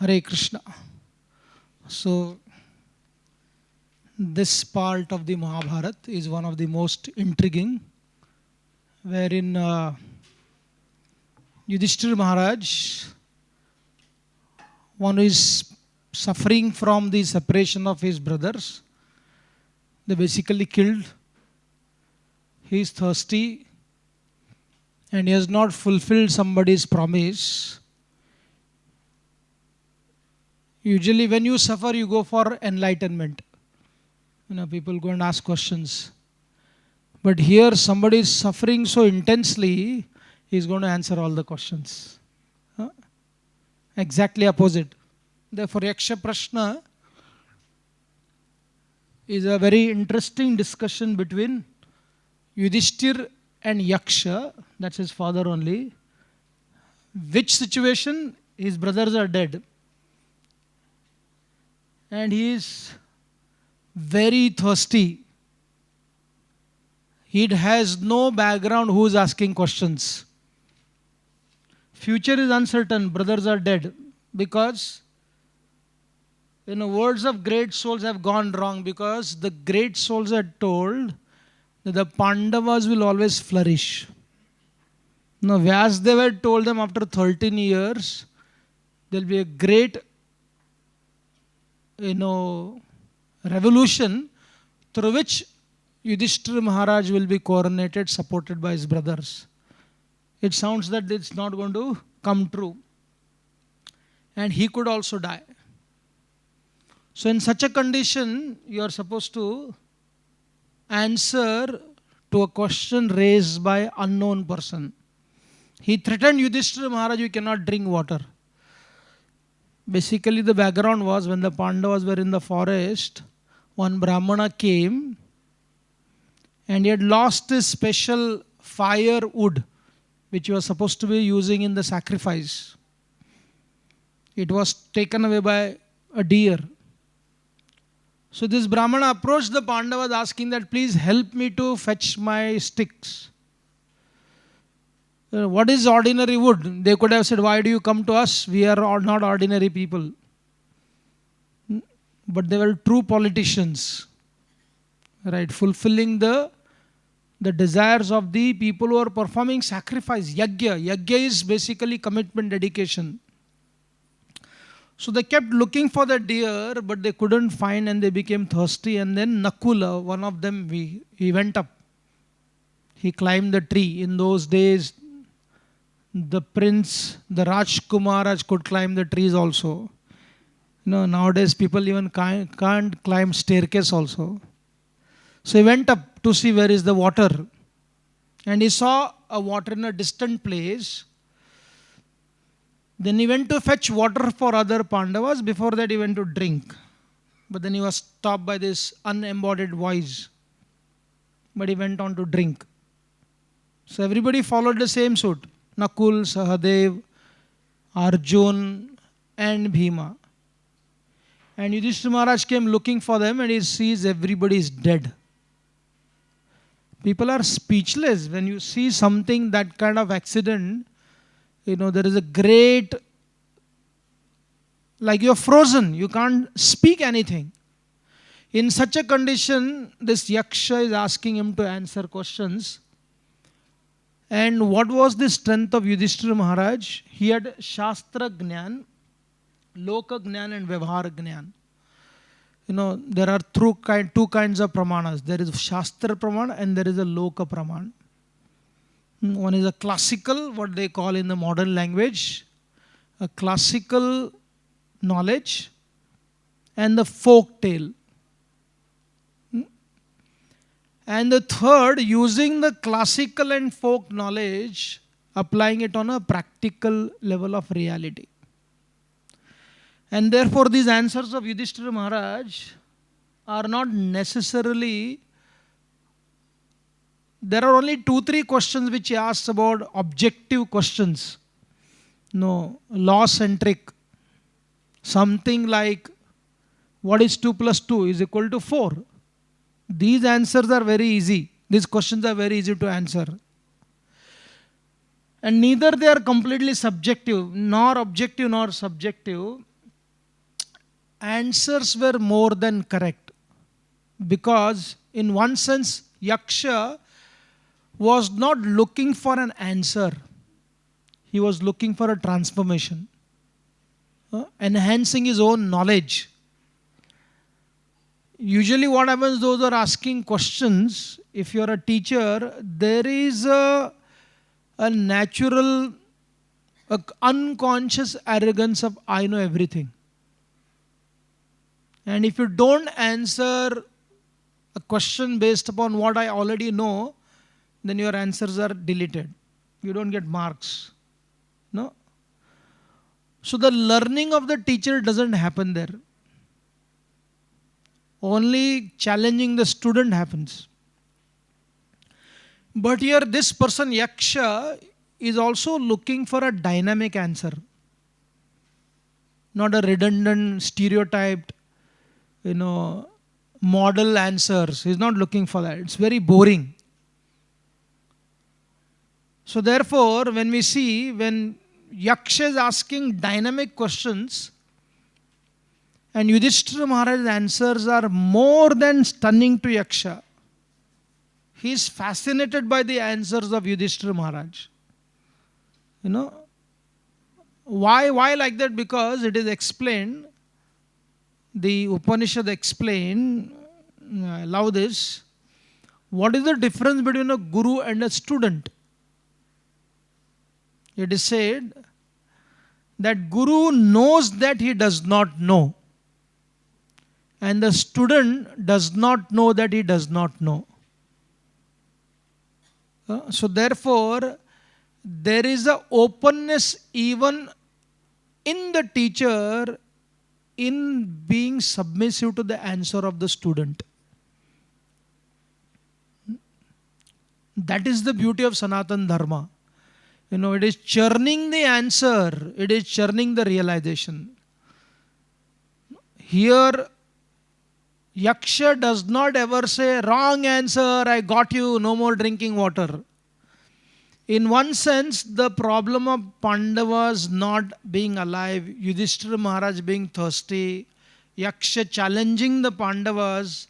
Hare Krishna. So, this part of the Mahabharat is one of the most intriguing, wherein Yudhishthir Maharaj, one who is suffering from the separation of his brothers, they basically killed. He is thirsty and he has not fulfilled somebody's promise. Usually, when you suffer, you go for enlightenment. People go and ask questions. But here, somebody is suffering so intensely, he is going to answer all the questions. Exactly opposite. Therefore, Yaksha Prashna is a very interesting discussion between Yudhishthir and Yaksha, that's his father only. Which situation? His brothers are dead. And he is very thirsty. He has no background who is asking questions. Future is uncertain, brothers are dead. Because words of great souls have gone wrong, because the great souls are told that the Pandavas will always flourish. Now, Vyasdeva told them after 13 years, there will be a great revolution through which Yudhishthira Maharaj will be coronated, supported by his brothers. It sounds that it's not going to come true. And he could also die. So in such a condition, you are supposed to answer to a question raised by unknown person. He threatened Yudhishthira Maharaj, you cannot drink water. Basically, the background was when the Pandavas were in the forest, one Brahmana came and he had lost his special firewood which he was supposed to be using in the sacrifice. It was taken away by a deer. So this Brahmana approached the Pandavas asking that, please help me to fetch my sticks. What is ordinary wood? They could have said, why do you come to us? We are not ordinary people. But they were true politicians, right? Fulfilling the desires of the people who are performing sacrifice. Yagya. Yagya is basically commitment, dedication. So they kept looking for the deer, but they couldn't find and they became thirsty. And then Nakula, one of them, he went up. He climbed the tree. In those days, the prince, the Rajkumaras could climb the trees also. Nowadays people even can't climb staircase also. So he went up to see where is the water. And he saw a water in a distant place. Then he went to fetch water for other Pandavas. Before that he went to drink. But then he was stopped by this unembodied voice. But he went on to drink. So everybody followed the same suit. Nakul, Sahadev, Arjun and Bhima. And Yudhishthira Maharaj came looking for them and he sees everybody is dead. People are speechless when you see something, that kind of accident. There is a great, like you're frozen, you can't speak anything. In such a condition, this Yaksha is asking him to answer questions. And what was the strength of Yudhishthira Maharaj? He had Shastra Gnan, Loka Gnan and Vyavhar Gnan. There are two kinds of pramanas. There is Shastra Praman and there is a Loka Praman. One is a classical, what they call in the modern language, a classical knowledge and the folk tale. And the third, using the classical and folk knowledge, applying it on a practical level of reality. And therefore, these answers of Yudhishthira Maharaj are not necessarily. There are only 2-3 questions which he asks about objective questions. Law-centric. Something like, what is 2 plus 2 is equal to 4? These answers are very easy. These questions are very easy to answer. And neither they are completely subjective, nor objective nor subjective. answers were more than correct, because in one sense Yaksha was not looking for an answer, he was looking for a transformation, enhancing his own knowledge. Usually what happens, those who are asking questions, if you're a teacher, there is a natural, unconscious arrogance of I know everything. And if you don't answer a question based upon what I already know, then your answers are deleted. You don't get marks. No? So the learning of the teacher doesn't happen there. Only challenging the student happens. But here this person Yaksha is also looking for a dynamic answer, not a redundant, stereotyped, model answers. He's not looking for that. It's very boring. So therefore, when Yaksha is asking dynamic questions, and Yudhishthira Maharaj's answers are more than stunning to Yaksha. He is fascinated by the answers of Yudhishthira Maharaj. Why like that? Because it is explained, the Upanishad explain, I love this, what is the difference between a guru and a student? It is said that guru knows that he does not know, and the student does not know that he does not know. So therefore, there is a openness even in the teacher in being submissive to the answer of the student. That is the beauty of Sanatana Dharma. It is churning the answer, it is churning the realization. Here, Yaksha does not ever say, wrong answer, I got you, no more drinking water. In one sense, the problem of Pandavas not being alive, Yudhishthira Maharaj being thirsty, Yaksha challenging the Pandavas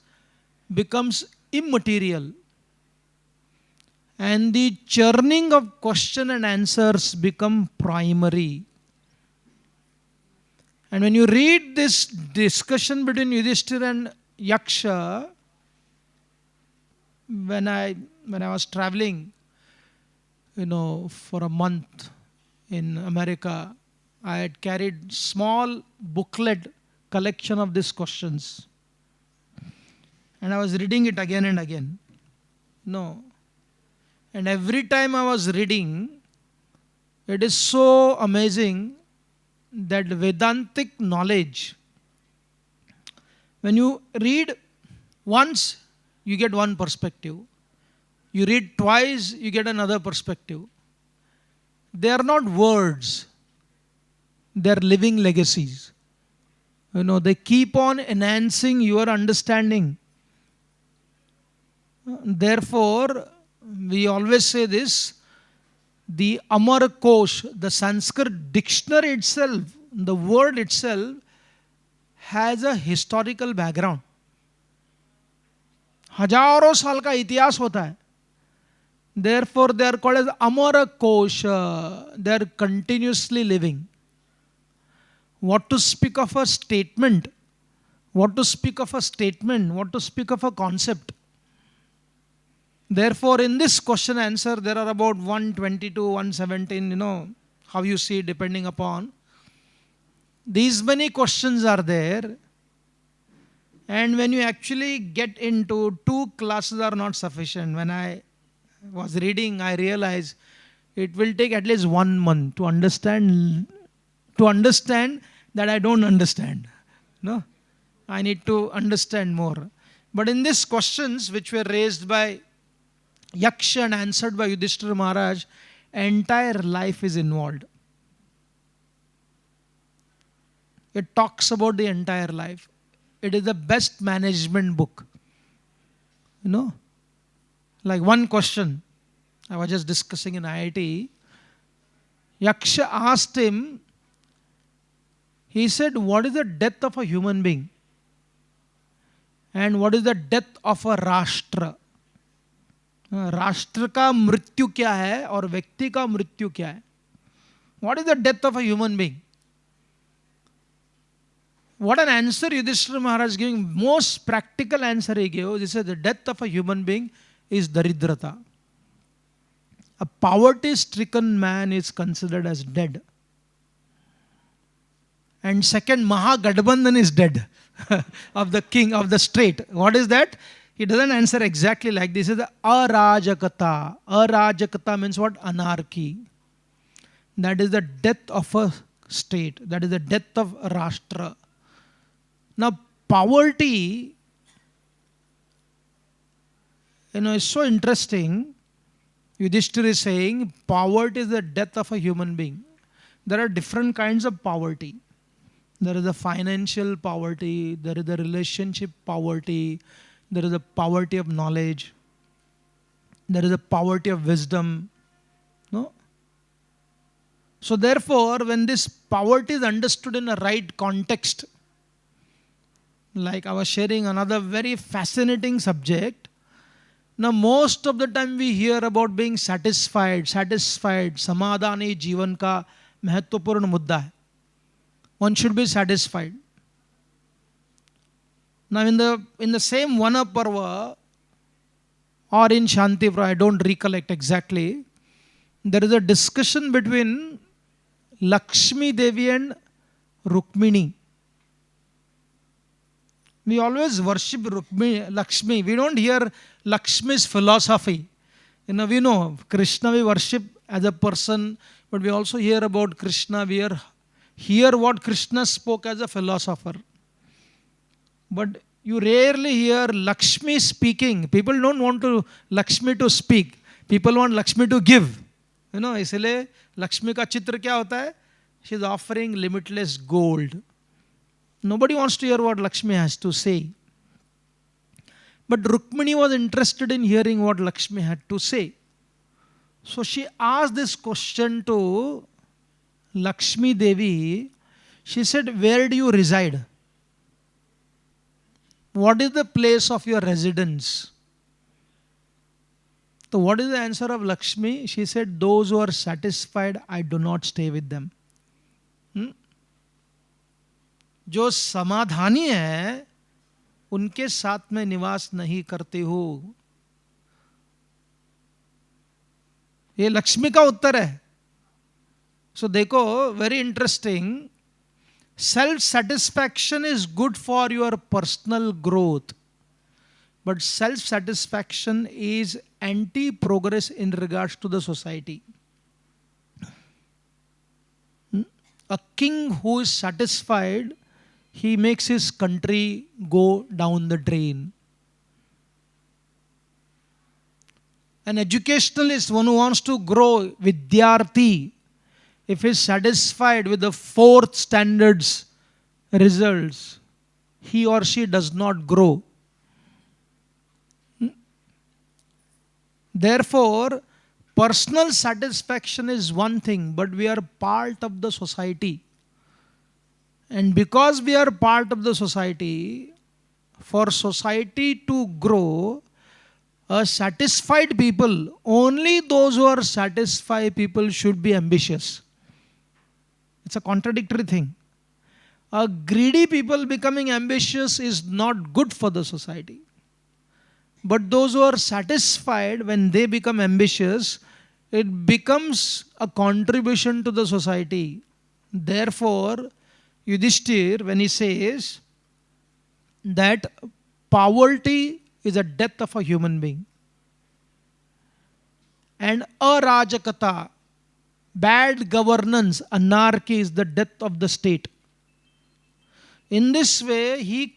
becomes immaterial. And the churning of question and answers become primary. And when you read this discussion between Yudhishthira and Yaksha, when I was traveling, for a month in America, I had carried small booklet collection of these questions. And I was reading it again and again. And every time I was reading, it is so amazing that Vedantic knowledge, when you read once, you get one perspective. You read twice, you get another perspective. They are not words. They are living legacies. They keep on enhancing your understanding. Therefore, we always say this, the Amar Kosh, the Sanskrit dictionary itself, the word itself, has a historical background. हजारों साल का इतिहास होता है. Therefore, they are called as Amara Kosha. They are continuously living. What to speak of a statement? What to speak of a statement? What to speak of a concept? Therefore, in this question answer, there are about 122, 117, how you see, depending upon. These many questions are there. And when you actually get into, 2 classes are not sufficient. When I was reading, I realized it will take at least 1 month to understand that I don't understand. No, I need to understand more. But in these questions which were raised by Yaksha and answered by Yudhishthira Maharaj, entire life is involved. It talks about the entire life. It is the best management book. Like one question, I was just discussing in IIT, Yaksha asked him, He said, what is the death of a human being? And what is the death of a राष्ट्र? राष्ट्र का मृत्यु क्या है और व्यक्ति का मृत्यु क्या है? What is the death of a human being? What an answer Yudhishthira Maharaj giving. Most practical answer he gave. He said the death of a human being is daridrata. A poverty-stricken man is considered as dead. And second, Mahagadbandhan is dead of the king of the state. What is that? He doesn't answer exactly like this. He says arajakata. Arajakata means what? Anarchy. That is the death of a state. That is the death of Rashtra. Now, poverty, is so interesting. Yudhishthira is saying poverty is the death of a human being. There are different kinds of poverty. There is a financial poverty, there is a relationship poverty, there is a poverty of knowledge, there is a poverty of wisdom. No? So therefore, when this poverty is understood in a right context, like I was sharing another very fascinating subject. Now most of the time we hear about being satisfied, समाधान ही जीवन का महत्वपूर्ण मुद्दा है. One should be satisfied. Now in the same Vana Parva or in Shanti Parva, I don't recollect exactly, there is a discussion between Lakshmi Devi and Rukmini. We always worship Lakshmi. We don't hear Lakshmi's philosophy. We know Krishna we worship as a person, but we also hear about Krishna. We hear what Krishna spoke as a philosopher. But you rarely hear Lakshmi speaking. People don't want Lakshmi to speak. People want Lakshmi to give. इसलिए Lakshmi का चित्र क्या होता है? She is offering limitless gold. Nobody wants to hear what Lakshmi has to say. But Rukmini was interested in hearing what Lakshmi had to say. So she asked this question to Lakshmi Devi. She said, where do you reside? What is the place of your residence? So what is the answer of Lakshmi? She said, those who are satisfied, I do not stay with them. जो समाधानी है उनके साथ में निवास नहीं करती हो. ये लक्ष्मी का उत्तर है. सो देखो, very interesting. Self satisfaction is good for your personal growth, but self satisfaction is anti progress in regards to the society. A king who is satisfied, he makes his country go down the drain. An educationalist, one who wants to grow, Vidyarthi, if he is satisfied with the fourth standards results, he or she does not grow. Therefore, personal satisfaction is one thing, but we are part of the society. And because we are part of the society, for society to grow, a satisfied people, only those who are satisfied people should be ambitious. It's a contradictory thing. A greedy people becoming ambitious is not good for the society. But those who are satisfied, when they become ambitious, it becomes a contribution to the society. Therefore, Yudhishthir, when he says that poverty is a death of a human being, and arajakata, bad governance, anarchy is the death of the state. In this way, he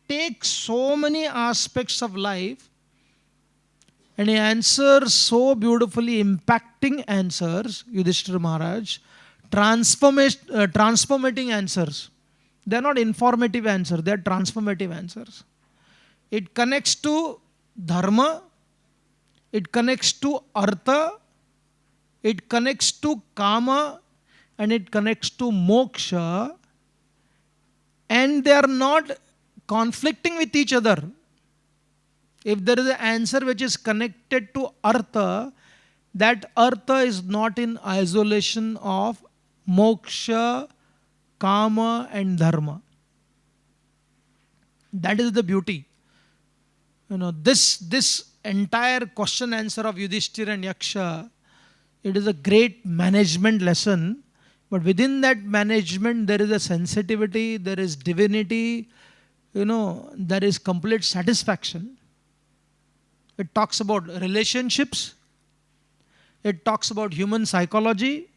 takes so many aspects of life and he answers so beautifully, impacting answers, Yudhishthira Maharaj, transformating answers. They are not informative answers, they are transformative answers. It connects to dharma, it connects to artha, it connects to kama, and it connects to moksha. and they are not conflicting with each other. If there is an answer which is connected to Artha, that Artha is not in isolation of moksha, kama, and dharma. That is the beauty. This entire question answer of Yudhishthira and Yaksha, it is a great management lesson. But within that management, there is a sensitivity, there is divinity, there is complete satisfaction. It talks about relationships. It talks about human psychology.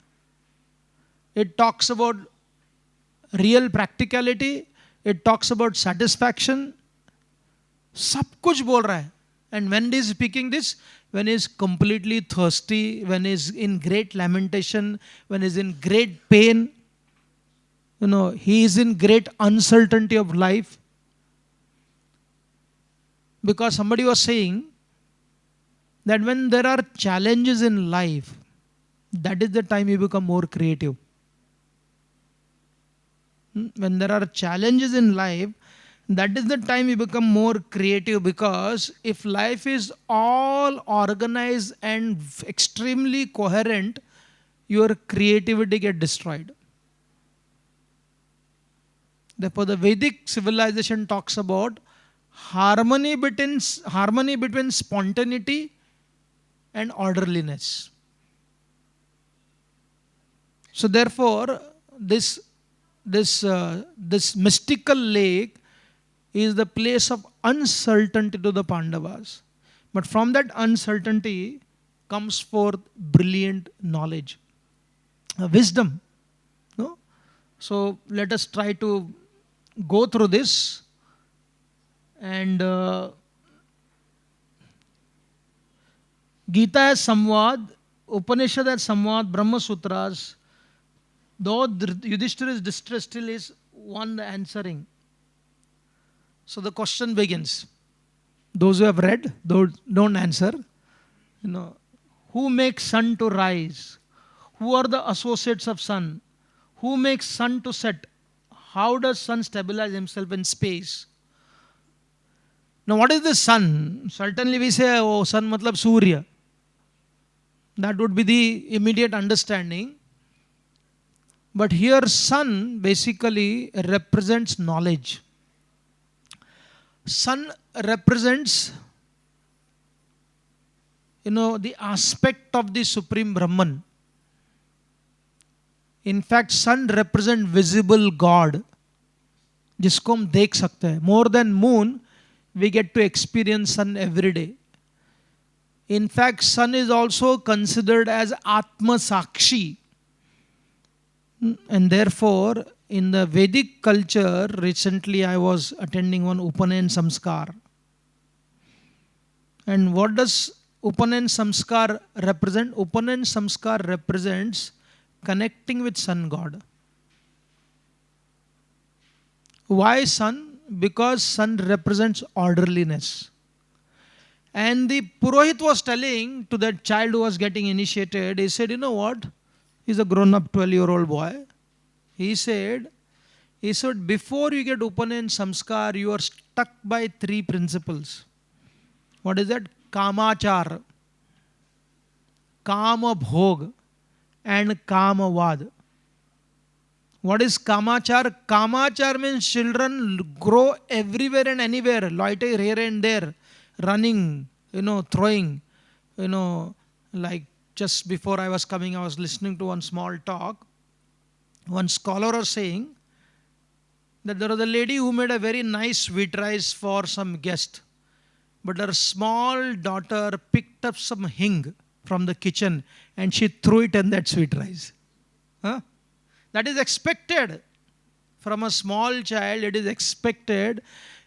It talks about real practicality. It talks about satisfaction. सब कुछ बोल रहा है. And when he is speaking this, when he is completely thirsty, when he is in great lamentation, when he is in great pain, he is in great uncertainty of life. Because somebody was saying that when there are challenges in life, that is the time you become more creative. When there are challenges in life, that is the time you become more creative, because if life is all organized and extremely coherent, your creativity gets destroyed. Therefore, the Vedic civilization talks about harmony between spontaneity and orderliness. So therefore, this mystical lake is the place of uncertainty to the Pandavas. But from that uncertainty comes forth brilliant knowledge, wisdom. No? So let us try to go through this. And Gita has Samvad, Upanishad has Samvad, Brahma Sutras. Though Yudhishthira is distressed, still is one answering. So the question begins. Those who have read, don't answer. Who makes sun to rise? Who are the associates of sun? Who makes sun to set? How does sun stabilize himself in space? Now what is the sun? Certainly we say, oh, sun matlab Surya. That would be the immediate understanding. But here sun basically represents knowledge. Sun represents, the aspect of the Supreme Brahman. In fact, sun represents visible God, जिसको हम देख सकते हैं. More than moon, we get to experience sun every day. In fact, sun is also considered as Atma Sakshi. And therefore, in the Vedic culture, recently I was attending one Upanayan Samskar. And what does Upanayan Samskar represent? Upanayan Samskar represents connecting with sun god. Why sun? Because sun represents orderliness. And the Purohit was telling to that child who was getting initiated, he said, you know what? He's a grown-up 12-year-old boy. He said, before you get Upanayan Samskar, you are stuck by 3 principles. What is that? Kamachar, Kama Bhog, and Kama Vad. What is Kamachar? Kamachar means children grow everywhere and anywhere, loiter here and there, running, throwing, like just before I was coming, I was listening to one small talk. One scholar was saying that there was a lady who made a very nice sweet rice for some guest. But her small daughter picked up some hing from the kitchen and she threw it in that sweet rice. Huh? That is expected. From a small child, it is expected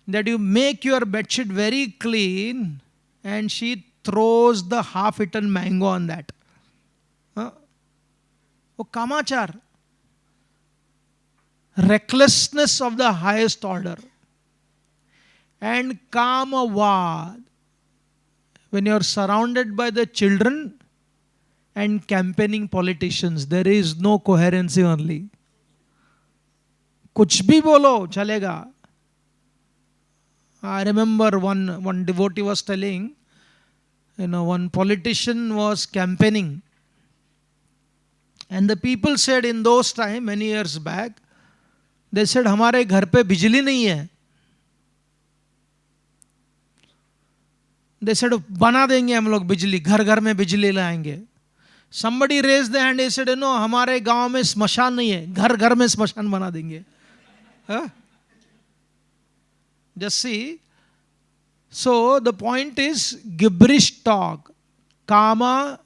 that you make your bedsheet very clean and she throws the half-eaten mango on that. Huh? Oh, Kamachar. Recklessness of the highest order. And Kamavad. When you are surrounded by the children and campaigning politicians, there is no coherency only. कुछ भी बोलो चलेगा. I remember one devotee was telling, one politician was campaigning, and the people said in those time, many years back, they said हमारे घर पे बिजली नहीं है. They said बना देंगे हम लोग बिजली, घर घर में बिजली लाएंगे. Somebody raised the hand, he said, हमारे गांव में स्मशान नहीं है, घर घर में स्मशान बना देंगे. Huh? Just see. So the point is gibberish talk, kamavad,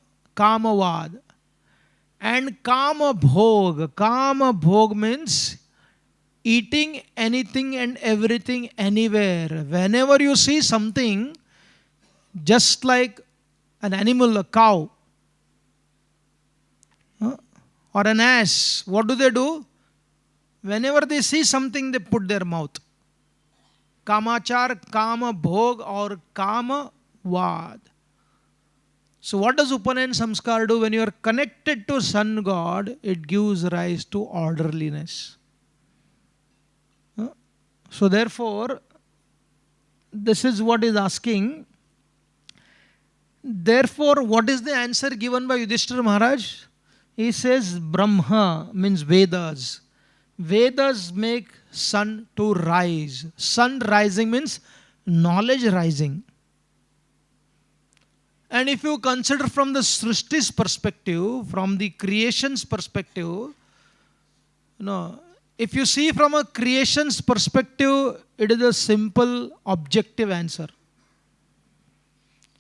and kama bhog. Kama bhog means eating anything and everything anywhere. Whenever you see something, just like an animal, a cow, or an ass, what do? Whenever they see something, they put their mouth. Kamachar, Kama Bhog, or Kama Vad. So what does Upanayana Samskar do? When you are connected to Sun God, it gives rise to orderliness. So therefore, this is what is asking. Therefore, what is the answer given by Yudhishthira Maharaj? He says Brahma means Vedas. Vedas make sun to rise. Sun rising means knowledge rising. And if you consider from the Srishti's perspective, from the creation's perspective, if you see from a creation's perspective, it is a simple objective answer.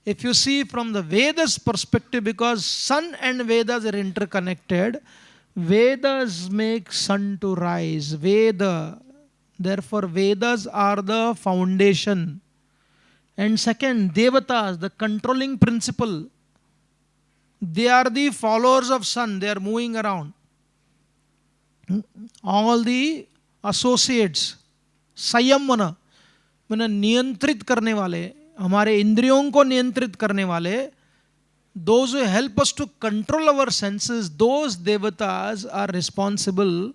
If you see from the Vedas perspective, because sun and Vedas are interconnected, Vedas make sun to rise. Therefore Vedas are the foundation. And second, Devatas, the controlling principle. They are the followers of sun. They are moving around. All the associates, Sayamvana, मैंने नियंत्रित करने वाले, हमारे इंद्रियों को नियंत्रित करने वाले, those who help us to control our senses, those devatas are responsible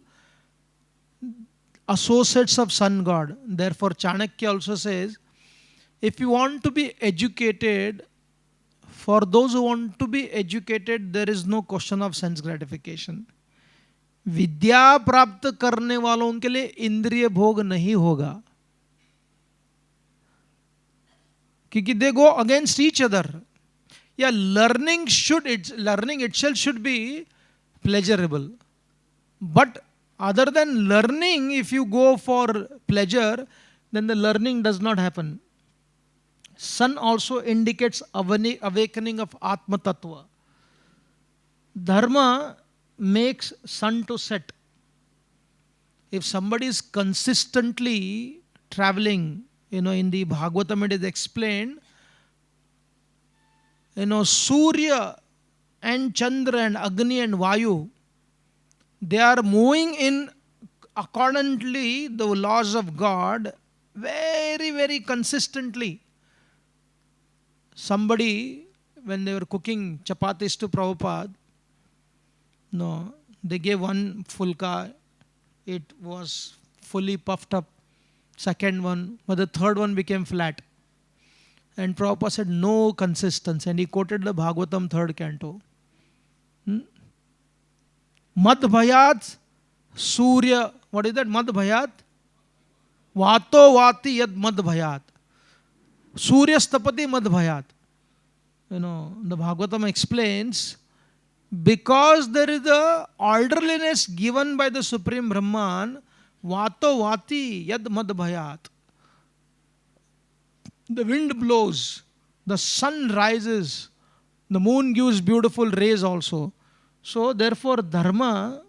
associates of sun god. Therefore Chanakya also says, if you want to be educated, for those who want to be educated, there is no question of sense gratification. विद्या प्राप्त करने वालों के लिए इंद्रिय भोग नहीं होगा, क्योंकि they go against each other. Yeah, learning itself should be pleasurable. But other than learning, if you go for pleasure, then the learning does not happen. Sun also indicates awakening of Atma Tattva. Dharma makes sun to set. If somebody is consistently traveling, in the Bhagavatam it is explained, Surya and Chandra and Agni and Vayu, they are moving in accordingly the laws of God very, very consistently. Somebody, when they were cooking chapatis to Prabhupada, they gave one fulka, it was fully puffed up. Second one, but the third one became flat. And Prabhupada said, no consistency. And he quoted the Bhagavatam 3rd canto. Madhbhayat Surya, what is that? Madhbhayat? Vato vati yad madhbhayat. Surya stapati madhbhayat. The Bhagavatam explains, because there is the orderliness given by the Supreme Brahman, Vato vati yad madhbhayat. The wind blows, the sun rises, the moon gives beautiful rays also. So therefore dharma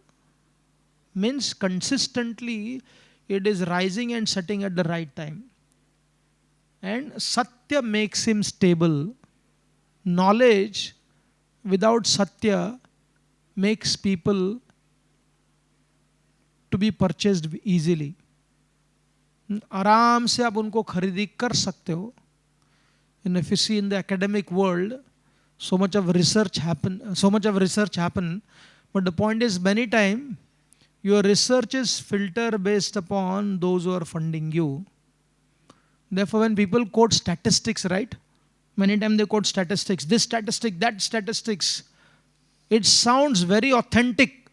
means consistently it is rising and setting at the right time. And satya makes him stable. Knowledge without satya makes people to be purchased easily. आराम से आप उनको खरीदी कर सकते हो. If you see in the academic world, so much of research happen, but the point is many times Your research is filter based upon those who are funding you. Therefore, when people quote statistics, right? Many times they quote statistics, this statistic, that statistics. It sounds very authentic,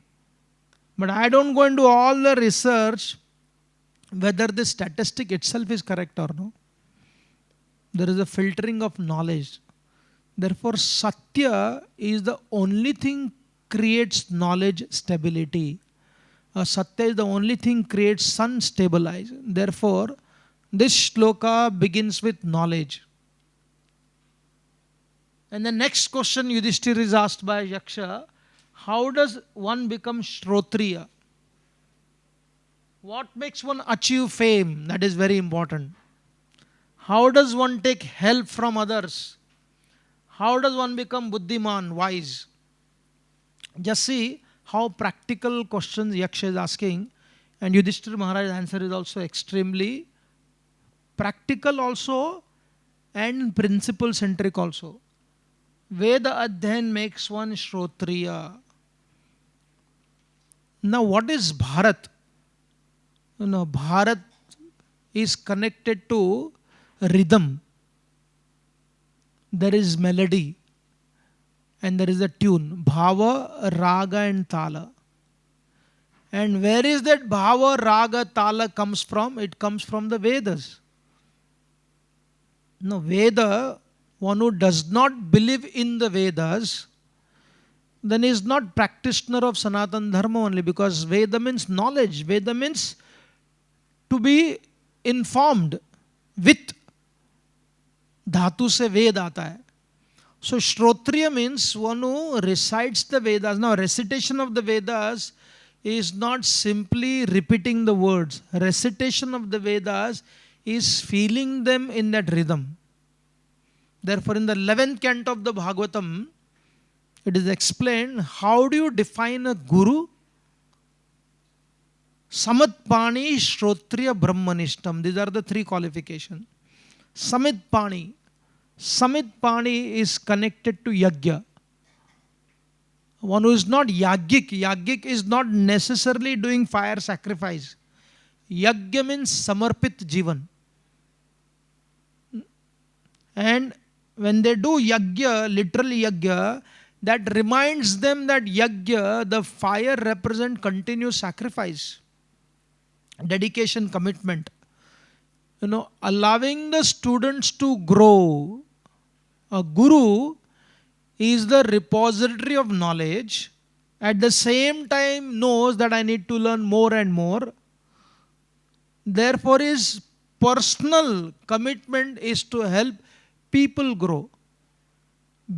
but I don't go into all the research whether the statistic itself is correct or no. There is a filtering of knowledge. Therefore, Satya is the only thing creates knowledge stability. Satya is the only thing creates sun stabilize. Therefore, this shloka begins with knowledge. And the next question Yudhishthir is asked by Yaksha, how does one become Shrotriya? What makes one achieve fame? That is very important. How does one take help from others? How does one become Buddhiman, wise? Just see how practical questions Yaksha is asking, and Yudhishthira Maharaj's answer is also extremely practical also and principle centric also. Veda Adhyan makes one Shrotriya. Now what is Bharat? Bharat is connected to rhythm. There is melody and there is a tune. Bhava, Raga and Tala. And where is that Bhava, Raga, Tala comes from? It comes from the Vedas. Now Veda, one who does not believe in the Vedas, then is not practitioner of Sanatana Dharma only, because Veda means knowledge. Veda means to be informed with. Dhatu se Ved aata hai. So Shrotriya means one who recites the Vedas. Now recitation of the Vedas is not simply repeating the words. Recitation of the Vedas is feeling them in that rhythm. Therefore in the 11th canto of the Bhagavatam, it is explained how do you define a guru? Samatpani, Shrotriya, Brahmanishtam. These are the three qualifications. Samitpani. Samitpani is connected to Yajna. One who is not Yajnik. Yajnik is not necessarily doing fire sacrifice. Yajna means Samarpit Jivan. And when they do Yajna, literally Yajna, that reminds them that Yajna, the fire represents continuous sacrifice, dedication, commitment. Allowing the students to grow. A guru is the repository of knowledge, at the same time knows that I need to learn more and more. Therefore his personal commitment is to help people grow.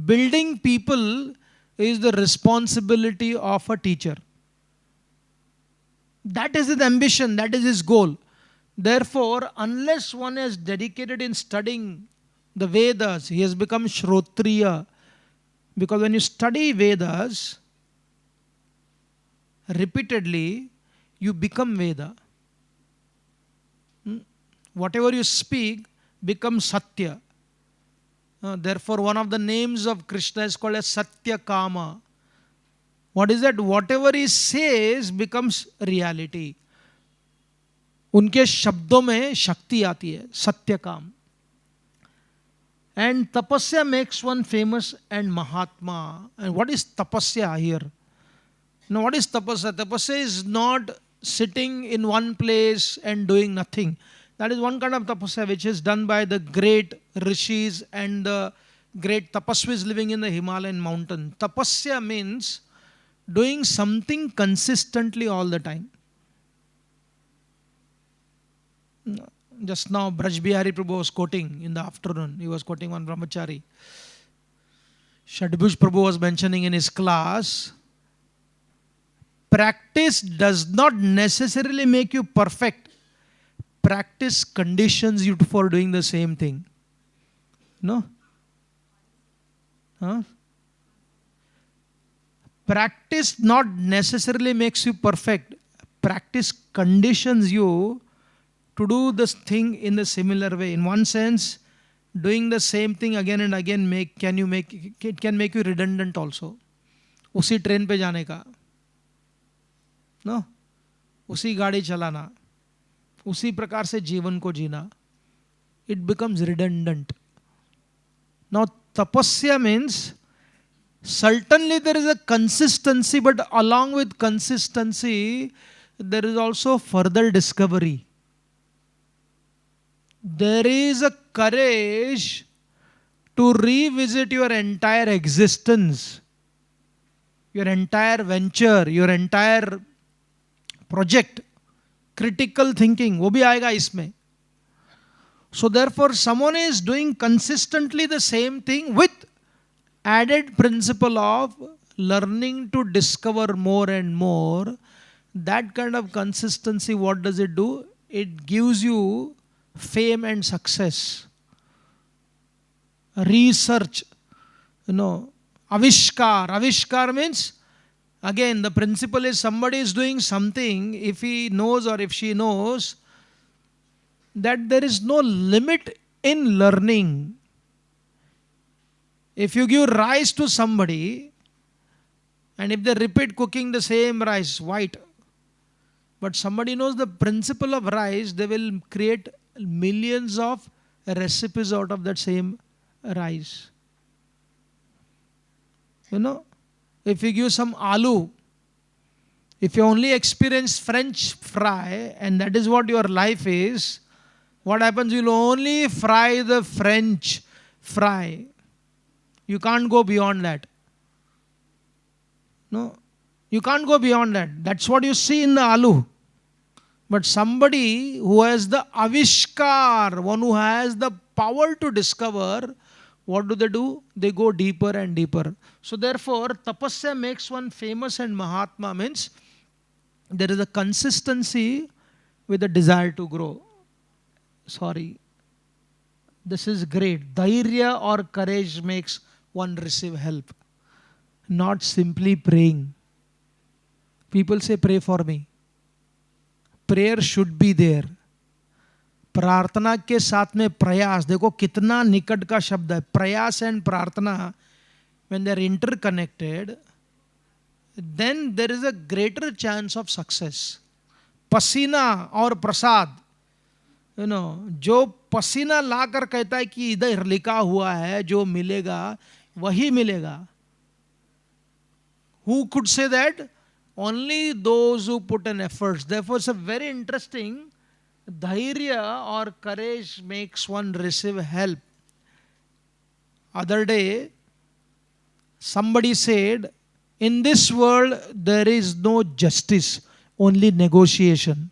Building people is the responsibility of a teacher. That is his ambition, that is his goal. Therefore, unless one is dedicated in studying the Vedas, he has become Shrotriya. Because when you study Vedas repeatedly, you become Veda. Whatever you speak becomes Satya. Therefore, one of the names of Krishna is called as Satya Kama. What is that? Whatever he says becomes reality. उनके शब्दों में शक्ति आती है, सत्य काम. And tapasya makes one famous and Mahatma. And what is tapasya here? Now what is tapasya? Tapasya is not sitting in one place and doing nothing. That is one kind of tapasya which is done by the great rishis and the great tapasvis living in the Himalayan mountain. Tapasya means doing something consistently all the time. Just now Braj Bihari Prabhu was quoting in the afternoon. He was quoting one brahmachari. Shadbhuj Prabhu was mentioning in his class, practice does not necessarily make you perfect. Practice conditions you for doing the same thing. No? Huh? Practice not necessarily makes you perfect. Practice conditions you to do this thing in the similar way. In one sense, doing the same thing again and again it can make you redundant also. उसी train पे जाने का. No? उसी गाड़ी चलाना, उसी प्रकार से जीवन को जीना, it becomes redundant. Now, tapasya means certainly there is a consistency, but along with consistency, there is also further discovery. There is a courage to revisit your entire existence, your entire venture, your entire project, critical thinking, वो भी आएगा इसमें. So therefore, someone is doing consistently the same thing with added principle of learning to discover more and more. That kind of consistency, what does it do? It gives you fame and success. Research, avishkar. Avishkar means, again, the principle is somebody is doing something, if he knows or if she knows that there is no limit in learning. If you give rice to somebody, and if they repeat cooking the same rice, white, but somebody knows the principle of rice, they will create millions of recipes out of that same rice. If you give some aloo, if you only experience French fry, and that is what your life is, what happens? You'll only fry the French fry. You can't go beyond that. No, you can't go beyond that. That's what you see in the aloo. But somebody who has the avishkar, one who has the power to discover, what do? They go deeper and deeper. So therefore, tapasya makes one famous, and Mahatma means there is a consistency with a desire to grow. Sorry. This is great. Dhairya or courage makes one receive help. Not simply praying. People say, pray for me. Prayer should be there. प्रार्थना के साथ में प्रयास, देखो कितना निकट का शब्द है. प्रयास एंड प्रार्थना, when they are interconnected, then there is a greater chance of success. पसीना और प्रसाद, जो पसीना लाकर कहता है कि इधर लिखा हुआ है जो मिलेगा वही मिलेगा. Who could say that? Only those who put in efforts. Therefore, it's a very interesting. Dhairya or courage makes one receive help. Other day, somebody said, in this world there is no justice, only negotiation.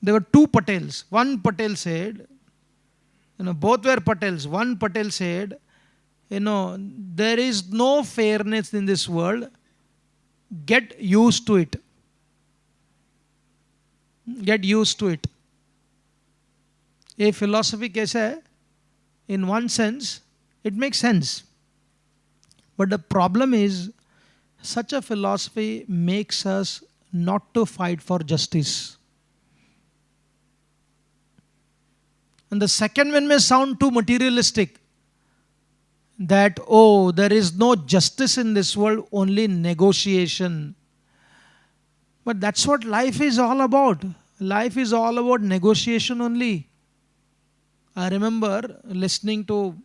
There were two Patels. One Patel said, both were Patels. One Patel said, there is no fairness in this world. Get used to it. Get used to it. A philosophy कैसा है? In one sense, it makes sense. But the problem is, such a philosophy makes us not to fight for justice. And the second one may sound too materialistic. That, there is no justice in this world, only negotiation. But that's what life is all about. Life is all about negotiation only. I remember listening to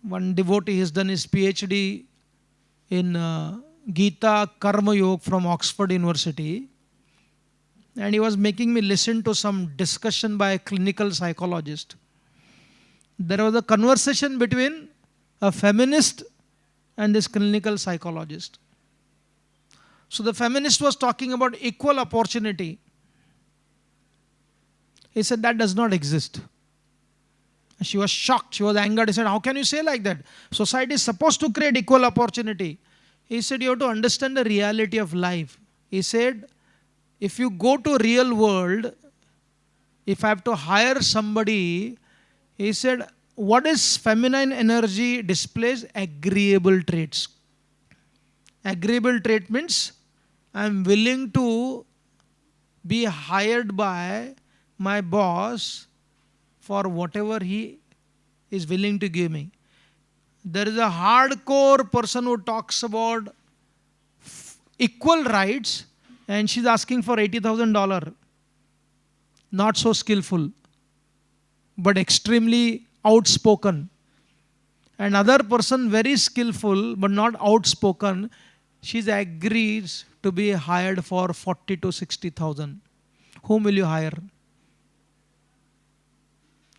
one devotee, he's done his PhD in Gita Karma Yoga from Oxford University. And he was making me listen to some discussion by a clinical psychologist. There was a conversation between a feminist and this clinical psychologist. So the feminist was talking about equal opportunity. He said that does not exist. She was shocked, she was angered. He said, how can you say like that? Society is supposed to create equal opportunity. He said, you have to understand the reality of life. He said, if you go to real world, if I have to hire somebody, he said, what is feminine energy displays? Agreeable traits. Agreeable trait means I am willing to be hired by my boss for whatever he is willing to give me. There is a hardcore person who talks about equal rights, and she's asking for $80,000. Not so skillful, but extremely outspoken. Another person very skillful but not outspoken, she agrees to be hired for 40 to 60,000. Whom will you hire?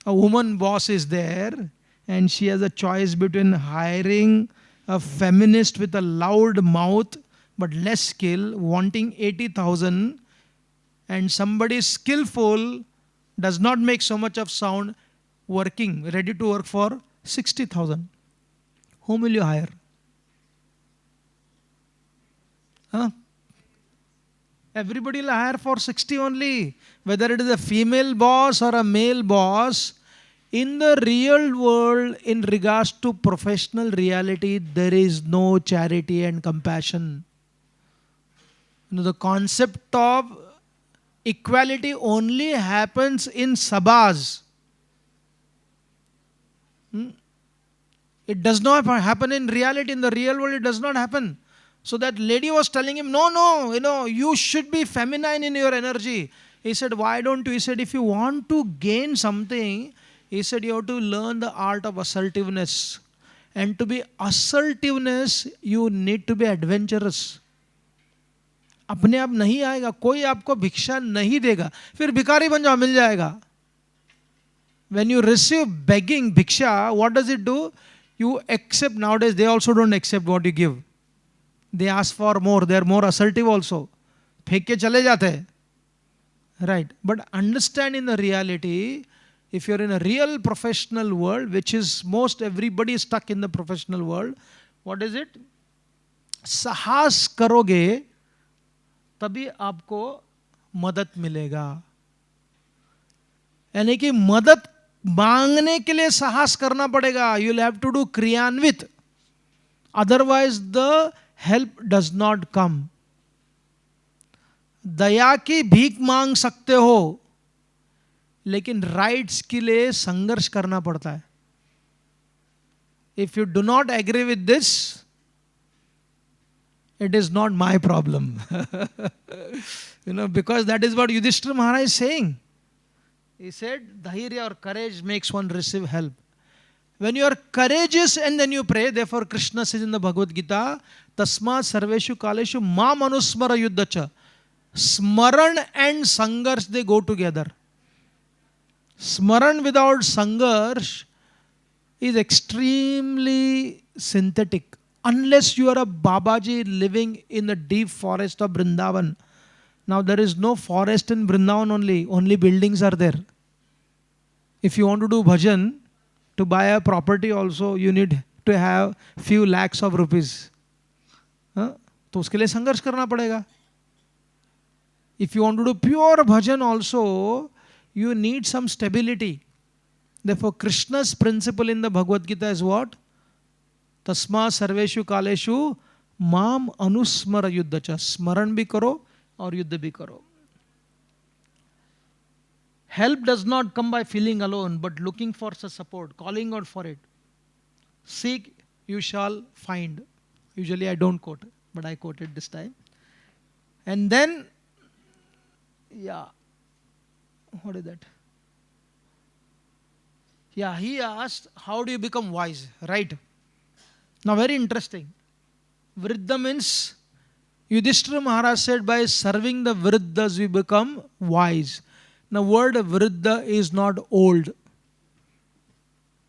A woman boss is there and she has a choice between hiring a feminist with a loud mouth but less skill, wanting 80,000, and somebody skillful, does not make so much of sound, working, ready to work for 60,000. Whom will you hire? Huh? Everybody will hire for 60 only. Whether it is a female boss or a male boss, in the real world, in regards to professional reality, there is no charity and compassion. The concept of equality only happens in sabhas. It does not happen in reality. In the real world, it does not happen. So that lady was telling him, no, you should be feminine in your energy. He said, why don't you? He said, if you want to gain something, he said, you have to learn the art of assertiveness. And to be assertiveness, you need to be adventurous. अपने आप नहीं आएगा, कोई आपको भिक्षा नहीं देगा, फिर भिखारी बन जाओ, मिल जाएगा. When you receive begging, bhiksha, what does it do? You accept. Nowadays, they also don't accept what you give. They ask for more. They are more assertive also. फेंक के चले जाते हैं. Right. But understand in the reality, if you're in a real professional world, which is most everybody is stuck in the professional world, what is it? साहस करोगे तभी आपको मदद मिलेगा. यानी कि मदद मांगने के लिए साहस करना पड़ेगा. You will have to do क्रियान्वित, otherwise the help does not come. दया की भीख मांग सकते हो, लेकिन राइट्स के लिए संघर्ष करना पड़ता है. If you do not agree with this, it is not my problem. Because that is what Yudhishthira Maharaj is saying. He said, dhairya or courage makes one receive help. When you are courageous and then you pray, therefore Krishna says in the Bhagavad Gita, tasmat sarveshu kaleshu mam anusmara yuddhacha. Smaran and sangarsh, they go together. Smaran without sangarsh is extremely synthetic. Unless you are a Babaji living in the deep forest of Vrindavan. Now there is no forest in Vrindavan only buildings are there. If you want to do bhajan, to buy a property also, you need to have few lakhs of rupees. तो उसके लिए संघर्ष करना पड़ेगा. If you want to do pure bhajan also, you need some stability. Therefore Krishna's principle in the Bhagavad Gita is what? तस्मा सर्वेशु कालेशु माम अनुस्मर युद्धच. स्मरण भी करो और युद्ध भी करो. Help does not come by feeling alone, but looking for support, calling out for it. Seek, you shall find. Usually I don't quote, but I quoted this time. And then, what is that? He asked, how do you become wise? Right. Now very interesting. Vriddha means, Yudhishthira Maharaj said, by serving the Vriddhas we become wise. Now word Vriddha is not old.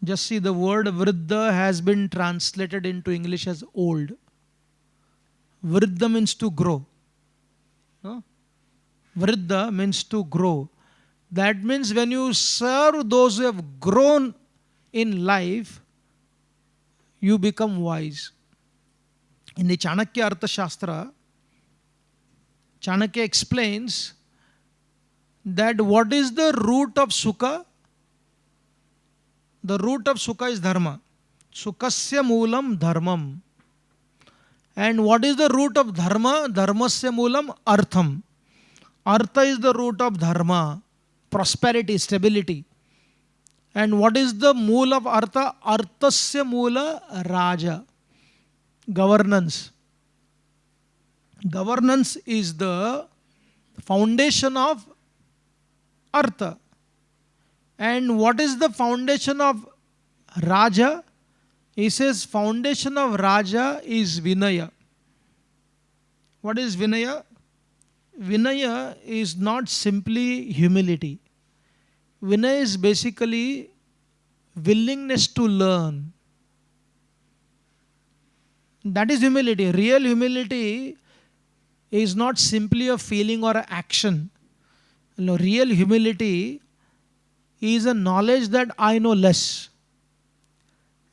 Just see, the word Vriddha has been translated into English as old. Vriddha means to grow. No? Vriddha means to grow. That means when you serve those who have grown in life, you become wise. In the Chanakya Arthashastra, Chanakya explains that what is the root of sukha? The root of sukha is dharma. Sukasya moolam dharmam. And what is the root of dharma? Dharmasya moolam artham. Artha is the root of dharma. Prosperity, stability. And what is the mool of artha? Arthasya moola raja. Governance. Governance is the foundation of Artha. And what is the foundation of Raja? He says foundation of Raja is Vinaya. What is Vinaya? Vinaya is not simply humility. Vinaya is basically willingness to learn. That is humility. Real humility is not simply a feeling or an action. No, real humility is a knowledge that I know less.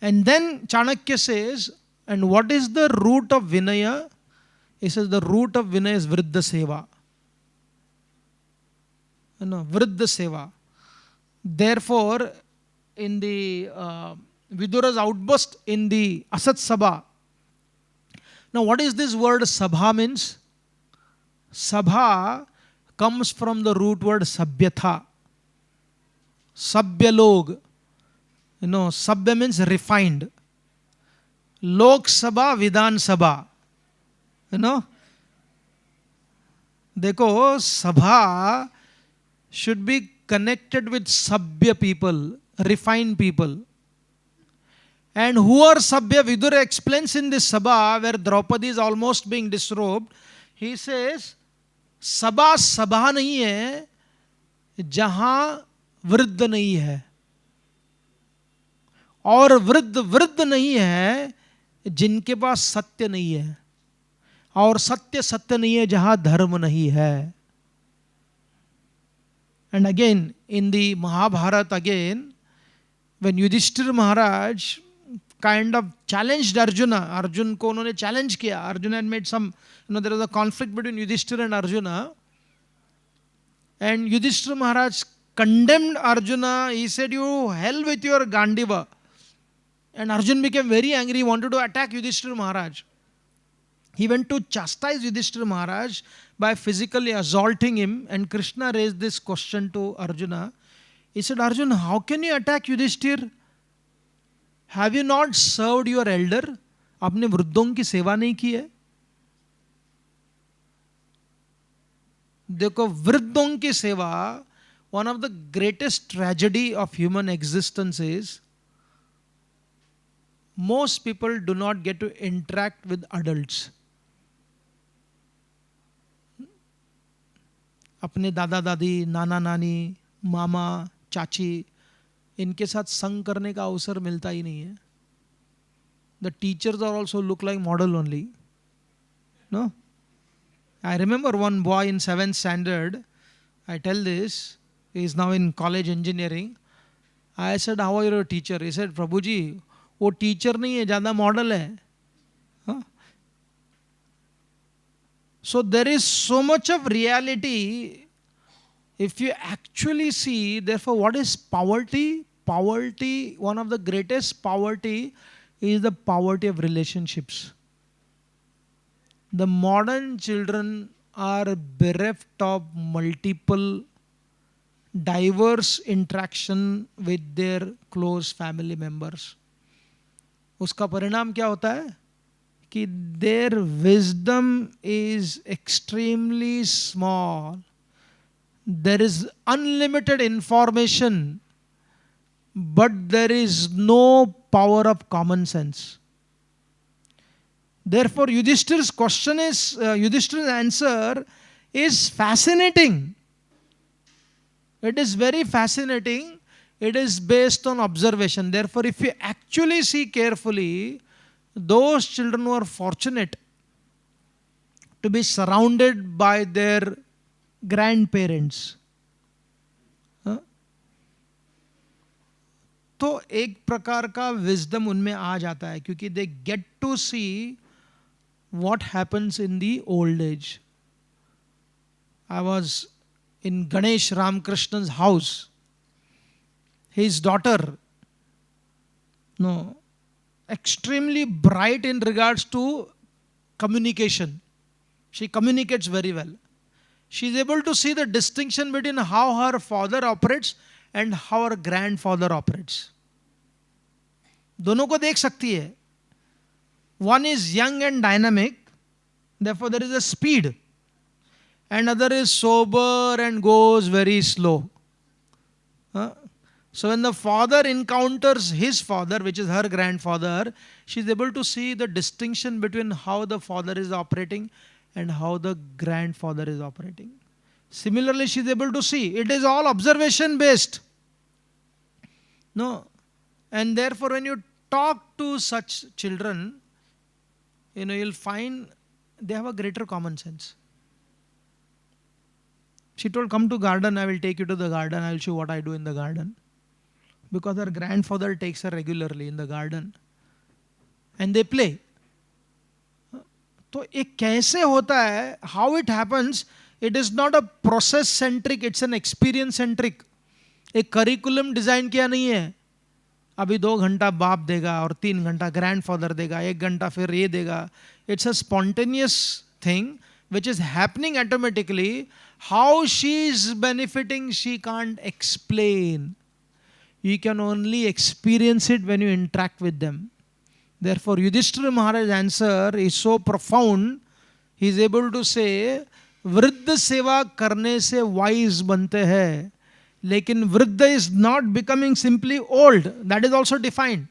And then Chanakya says, and what is the root of Vinaya? He says the root of Vinaya is Vriddha Seva. Vriddha Seva. Therefore, in the Vidura's outburst in the Asat Sabha. Now, what is this word Sabha means? Sabha comes from the root word Sabhyatha. Sabya log. Sabya means refined. Lok Sabha, Vidhan Sabha. Dekho, Sabha should be connected with Sabya people, refined people. And who are Sabya? Vidura explains in this Sabha where Draupadi is almost being disrobed. He says, Sabha Sabha nahi hai, jahan वृद्ध नहीं है, और वृद्ध वृद्ध नहीं है जिनके पास सत्य नहीं है, और सत्य सत्य नहीं है जहां धर्म नहीं है. And again in the Mahabharata, again when Yudhishthira Maharaj kind of challenged Arjuna, Arjun को उन्होंने challenge किया. Arjuna had made some, there was a conflict between Yudhishthira and Arjuna, and Yudhishthira Maharaj condemned Arjuna. He said, you hell with your Gandiva. And Arjuna became very angry. He wanted to attack Yudhishthira Maharaj. He went to chastise Yudhishthira Maharaj by physically assaulting him. And Krishna raised this question to Arjuna. He said, Arjuna, how can you attack Yudhishthira? Have you not served your elder? आपने वृद्धों की सेवा नहीं की है? देखो, वृद्धों की सेवा, one of the greatest tragedy of human existence is most people do not get to interact with adults. अपने दादा दादी, नाना नानी, मामा, चाची, इनके साथ संग करने का अवसर मिलता ही नहीं है. The teachers are also look like model only. No? I remember one boy in 7th standard, I tell this, he is now in college engineering. I said, how are you a teacher? He said, Prabhuji, वो teacher नहीं है, ज़्यादा model है. Huh? So there is so much of reality. If you actually see, therefore, what is poverty? Poverty, one of the greatest poverty is the poverty of relationships. The modern children are bereft of multiple diverse interaction with their close family members. उसका परिणाम क्या होता है कि their wisdom is extremely small. There is unlimited information, but there is no power of common sense. Therefore, Yudhishthira's question is, Yudhishthira's answer is fascinating. It is very fascinating. It is based on observation. Therefore, if you actually see carefully, those children who are fortunate to be surrounded by their grandparents, तो एक प्रकार का wisdom उनमें आ जाता है, क्योंकि they get to see what happens in the old age. I was in Ganesh Ramakrishna's house. His daughter, extremely bright in regards to communication. She communicates very well. She is able to see the distinction between how her father operates and how her grandfather operates. दोनों को देख सकती है. One is young and dynamic, Therefore, there is a speed. Another is sober and goes very slow. Huh? So when the father encounters his father, which is her grandfather, she is able to see the distinction between how the father is operating and how the grandfather is operating. Similarly, she is able to see. It is all observation based. No. And therefore, when you talk to such children, you'll find they have a greater common sense. She told, come to garden, I will take you to the garden, I will show what I do in the garden. Because her grandfather takes her regularly in the garden. And they play. तो ये कैसे होता है, how it happens, it is not a process centric, it's an experience centric. एक curriculum design किया नहीं है, अभी 2 घंटा बाप देगा और 3 घंटा ग्रैंडफादर देगा, 1 घंटा फिर ये देगा. It's a spontaneous thing which is happening automatically. How she is benefiting, she can't explain. You can only experience it when you interact with them. Therefore, Yudhishthira Maharaj's answer is so profound. He is able to say, वृद्ध सेवा करने से wise बनते हैं, लेकिन वृद्ध is not becoming simply old. That is also defined.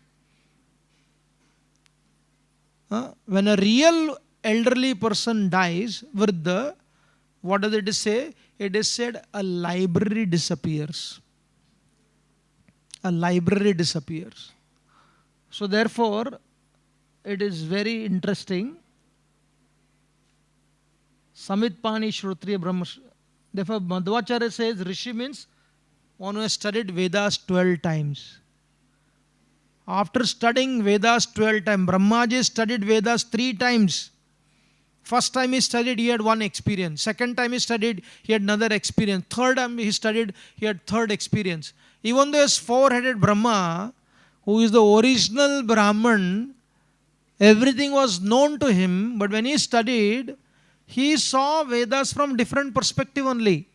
When a real elderly person dies, vruddha, what does it say? It is said a library disappears. A library disappears. So therefore, it is very interesting. Samitpani Shrotriya Brahma. Therefore, Madhvacharya says Rishi means one who has studied Vedas 12 times. After studying Vedas 12 times, Brahmaji studied Vedas 3 times. First time he studied, he had 1 experience. Second time he studied, he had another experience. Third time he studied, he had 3rd experience. Even though his 4-headed Brahma, who is the original Brahman, everything was known to him, but when he studied, he saw Vedas from different perspective only.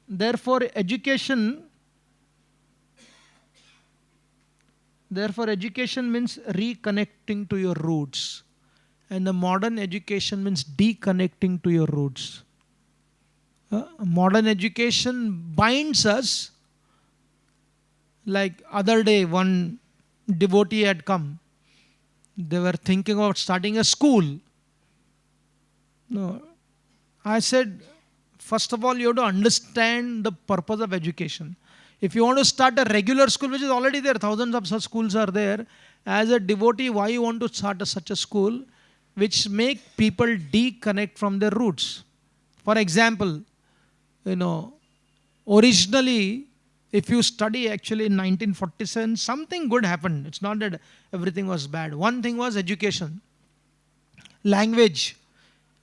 Therefore, education means reconnecting to your roots. And the modern education means deconnecting to your roots. Modern education binds us. Like other day, one devotee had come. They were thinking about starting a school. No, I said, first of all, you have to understand the purpose of education. If you want to start a regular school, which is already there, thousands of such schools are there. As a devotee, why you want to start such a school which make people deconnect from their roots? For example, originally, if you study actually in 1947, something good happened. It's not that everything was bad. One thing was education. Language.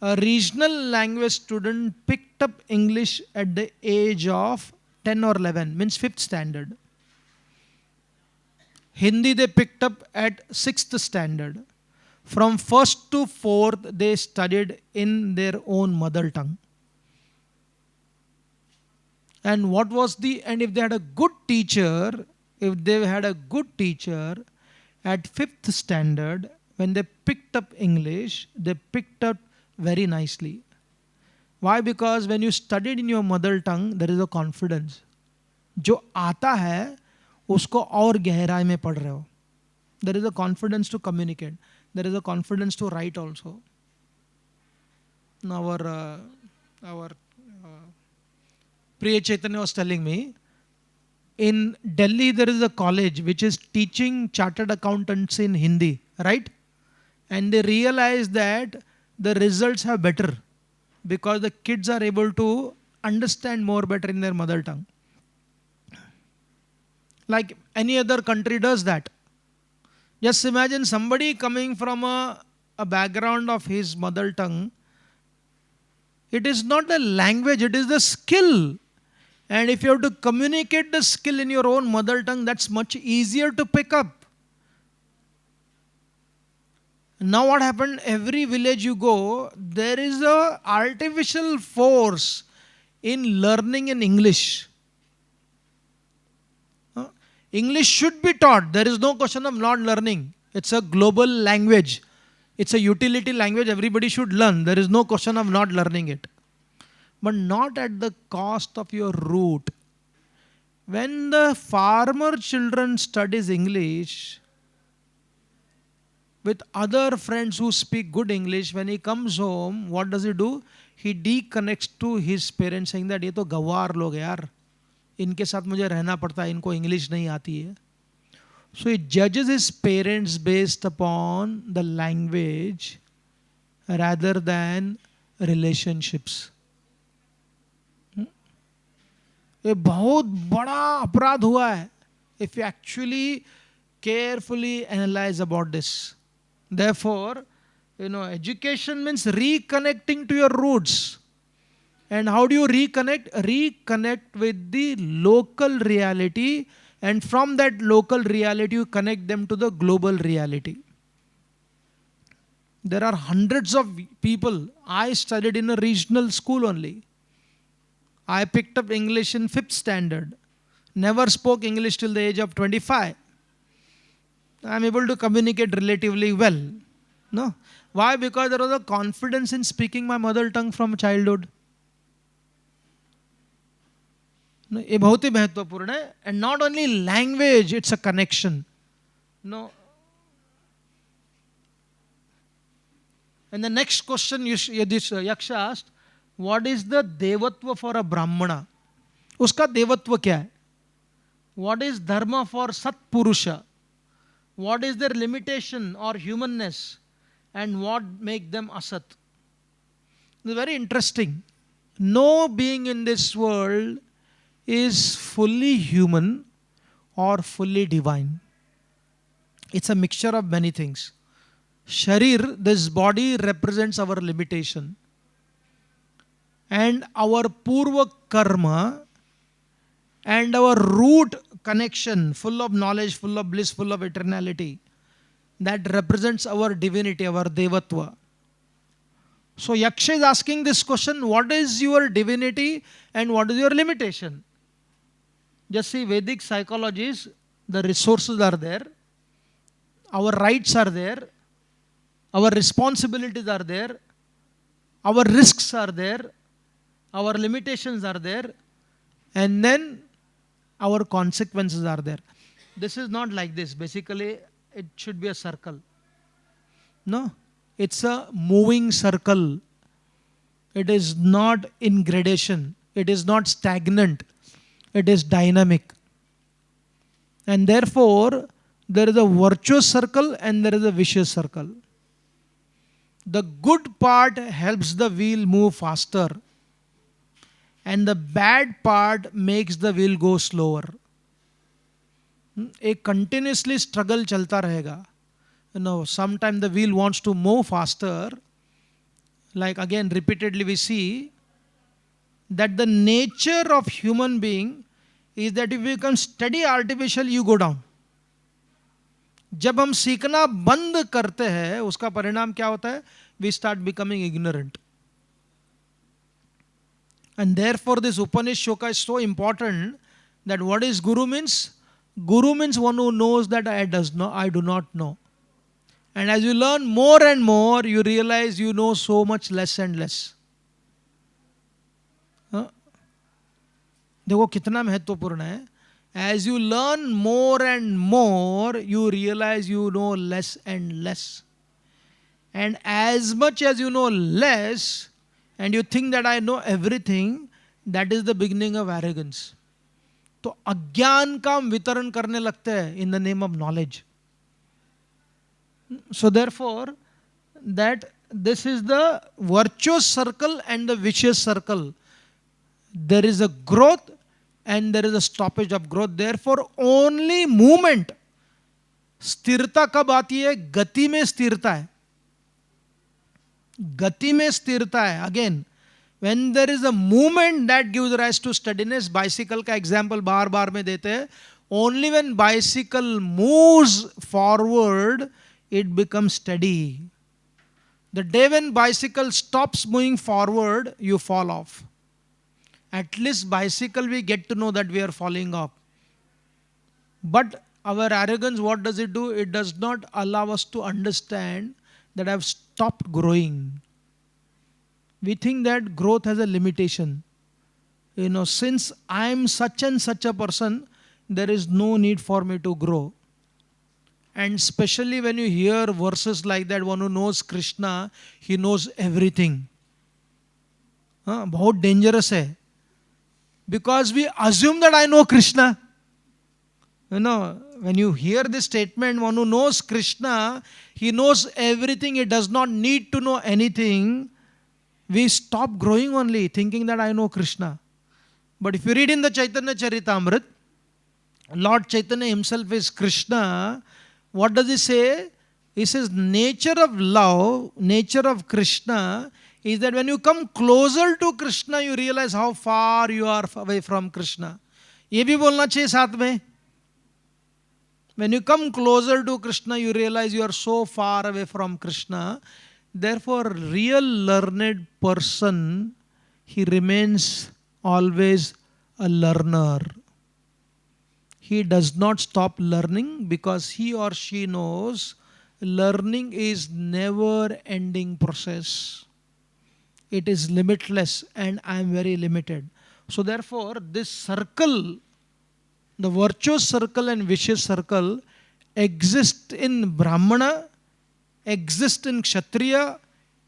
A regional language student picked up English at the age of 10 or 11, means 5th standard. Hindi they picked up at 6th standard. From 1st to 4th, they studied in their own mother tongue. And if they had a good teacher, at 5th standard, when they picked up English, they picked up very nicely. Why? Because when you studied in your mother tongue, there is a confidence. जो आता है, उसको और गहराई में पढ़ रहे हो. There is a confidence to communicate. There is a confidence to write also. Our Priya Chaitanya was telling me, in Delhi there is a college which is teaching chartered accountants in Hindi, right? And they realize that the results are better because the kids are able to understand more better in their mother tongue. Like any other country does that. Just imagine somebody coming from a background of his mother tongue. It is not the language, it is the skill. And if you have to communicate the skill in your own mother tongue, that's much easier to pick up. Now what happened, every village you go, there is a artificial force in learning in English. English should be taught. There is no question of not learning. It's a global language. It's a utility language everybody should learn. There is no question of not learning it. But not at the cost of your root. When the farmer children studies English with other friends who speak good English, when he comes home, what does he do? He deconnects to his parents saying that ये तो गवार लोग हैं यार, इनके साथ मुझे रहना पड़ता है, इनको इंग्लिश नहीं आती है. So he judges his parents based upon the language rather than relationships. ये बहुत बड़ा अपराध हुआ है if you actually carefully analyze about this. Therefore, education means reconnecting to your roots. And how do you reconnect? Reconnect with the local reality, and from that local reality you connect them to the global reality. There are hundreds of people. I studied in a regional school only. I picked up English in 5th standard. Never spoke English till the age of 25. I am able to communicate relatively well. No? Why? Because there was a confidence in speaking my mother tongue from childhood. No, ये बहुत ही महत्वपूर्ण है. And not only language, it's a connection. No. And the next question Yaksha asked, what is the devatva for a brahmana? उसका देवत्व क्या है? What is dharma for Satpurusha? What is their limitation or humanness? And what make them asat? It's very interesting. No being in this world is fully human or fully divine. It's a mixture of many things. Sharir, this body, represents our limitation. And our purva karma and our root connection, full of knowledge, full of bliss, full of eternality, that represents our divinity, our devatva. So Yaksha is asking this question, what is your divinity and what is your limitation? Just see, Vedic psychologies, the resources are there, our rights are there, our responsibilities are there, our risks are there, our limitations are there, and then our consequences are there. This is not like this. Basically, it should be a circle. No, it's a moving circle. It is not in gradation. It is not stagnant. It is dynamic. And therefore, there is a virtuous circle and there is a vicious circle. The good part helps the wheel move faster, and the bad part makes the wheel go slower. A continuously struggle chalta rahega. Sometimes the wheel wants to move faster. Like again, repeatedly we see that the nature of human being is that if you become steady artificial, you go down. जब हम सीखना बंद करते हैं, उसका परिणाम क्या होता है? We start becoming ignorant. And therefore this Upanishad Shloka is so important, that what is Guru means? Guru means one who knows that I do not know. And as you learn more and more, you realize you know so much less and less. देखो कितना महत्वपूर्ण है. As you learn more and more, you realize you know less and less. And as much as you know less, and you think that I know everything, that is the beginning of arrogance. तो अज्ञान का हम वितरण करने लगते हैं in the name of knowledge. So therefore, that this is the virtuous circle and the vicious circle. There is a growth and there is a stoppage of growth. Therefore, only movement. स्थिरता कब आती है? गति में स्थिरता है. गति में स्थिरता है. Again, when there is a movement that gives rise to steadiness, bicycle का example बार बार में देते हैं. Only when bicycle moves forward, it becomes steady. The day when bicycle stops moving forward, you fall off. At least bicycle we get to know that we are falling off. But our arrogance, what does it do? It does not allow us to understand that I've stopped growing. We think that growth has a limitation. Since I'm such and such a person, there is no need for me to grow. And especially when you hear verses like that, one who knows Krishna, he knows everything. बहुत dangerous है. Because we assume that I know Krishna. When you hear this statement, one who knows Krishna, he knows everything, he does not need to know anything. We stop growing only, thinking that I know Krishna. But if you read in the Chaitanya Charitamrita, Lord Chaitanya himself is Krishna. What does he say? He says, nature of love, nature of Krishna is that when you come closer to Krishna, you realize how far you are away from Krishna. ये भी बोलना चाहिए साथ में. When you come closer to Krishna, you realize you are so far away from Krishna. Therefore, real learned person, he remains always a learner. He does not stop learning because he or she knows learning is never ending process. It is limitless and I am very limited. So therefore, this circle, the virtuous circle and vicious circle, exist in Brahmana, exist in Kshatriya,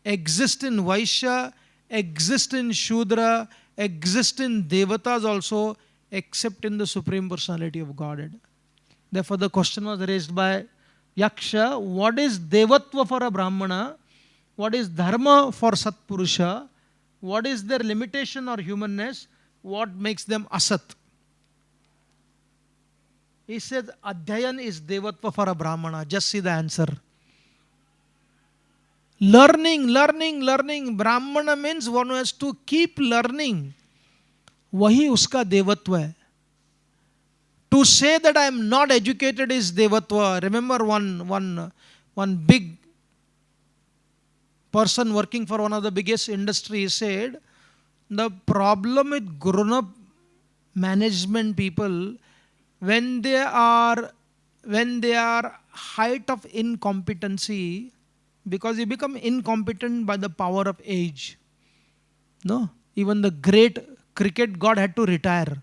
exist in Vaishya, exist in Shudra, exist in Devatas also, except in the Supreme Personality of Godhead. Therefore, the question was raised by Yaksha, what is Devatva for a Brahmana? What is Dharma for Satpurusha? What is their limitation or humanness? What makes them Asat? He said, Adhyayan is Devatva for a Brahmana. Just see the answer. Learning, learning, learning. Brahmana means one has to keep learning. वही उसका देवत्व है. To say that I am not educated is devatva. Remember one big person working for one of the biggest industries said, the problem with grown-up management people, when they are height of incompetency, because you become incompetent by the power of age. No, even the great cricket god had to retire.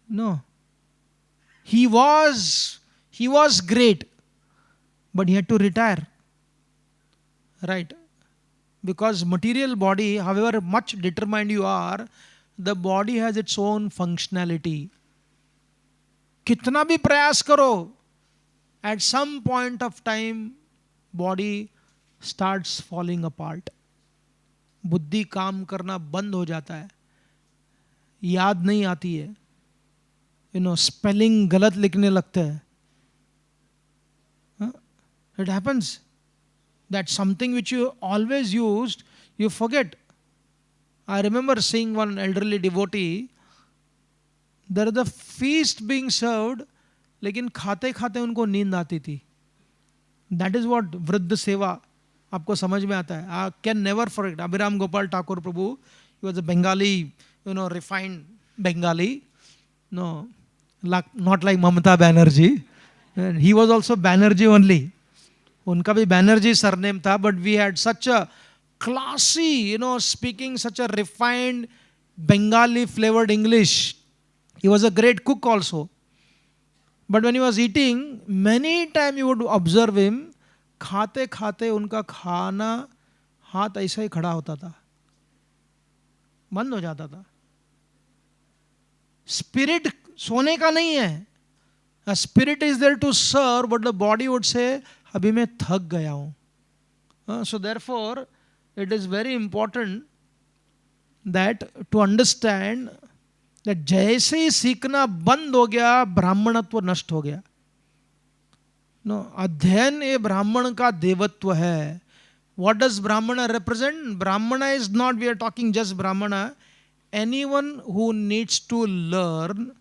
No, he was great, but he had to retire. Right? Because material body, however much determined you are, the body has its own functionality. कितना भी प्रयास करो, at some point of time, body starts falling apart. बुद्धि काम करना बंद हो जाता है, याद नहीं आती है, स्पेलिंग गलत लिखने लगते हैं. It happens that something which you always used, you forget. I remember seeing one elderly devotee, there is a feast being served, लेकिन खाते खाते उनको नींद आती थी. That is what वृद्ध सेवा आपको समझ में आता है. I can never forget. Abhiram Gopal Thakur Prabhu, he was a Bengali, refined Bengali. No, not like Mamata Banerjee. And he was also Banerjee only. उनका भी Banerjee surname था, but we had such a classy, speaking such a refined Bengali flavored English. He was a great cook also. But when he was eating, many times you would observe him, खाते खाते उनका खाना हाथ ऐसा ही खड़ा होता था, बंद हो जाता था. स्पिरिट सोने का नहीं है. A spirit is there to serve, but the body would say, अभी मैं थक गया हूं. So therefore, it is very important that to understand that जैसे ही सीखना बंद हो गया, ब्राह्मणत्व नष्ट हो गया. अध्ययन ये ब्राह्मण का देवत्व है. What does Brahmana represent? Brahmana is not, we are talking just Brahmana. Anyone who needs to learn,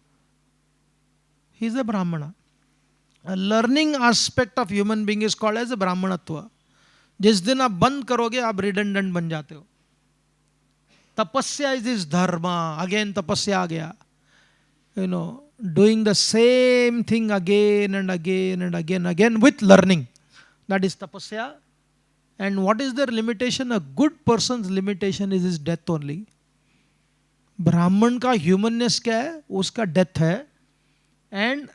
he is a Brahmana. A learning aspect of human being is called as a Brahmanatva. जिस दिन आप बंद करोगे, आप redundant बन जाते हो. Tapasya is this dharma. Again tapasya आ गया. Doing the same thing again and again and again with learning. That is tapasya. And what is their limitation? A good person's limitation is his death only. ब्राह्मण का humanness क्या है? उसका death है. And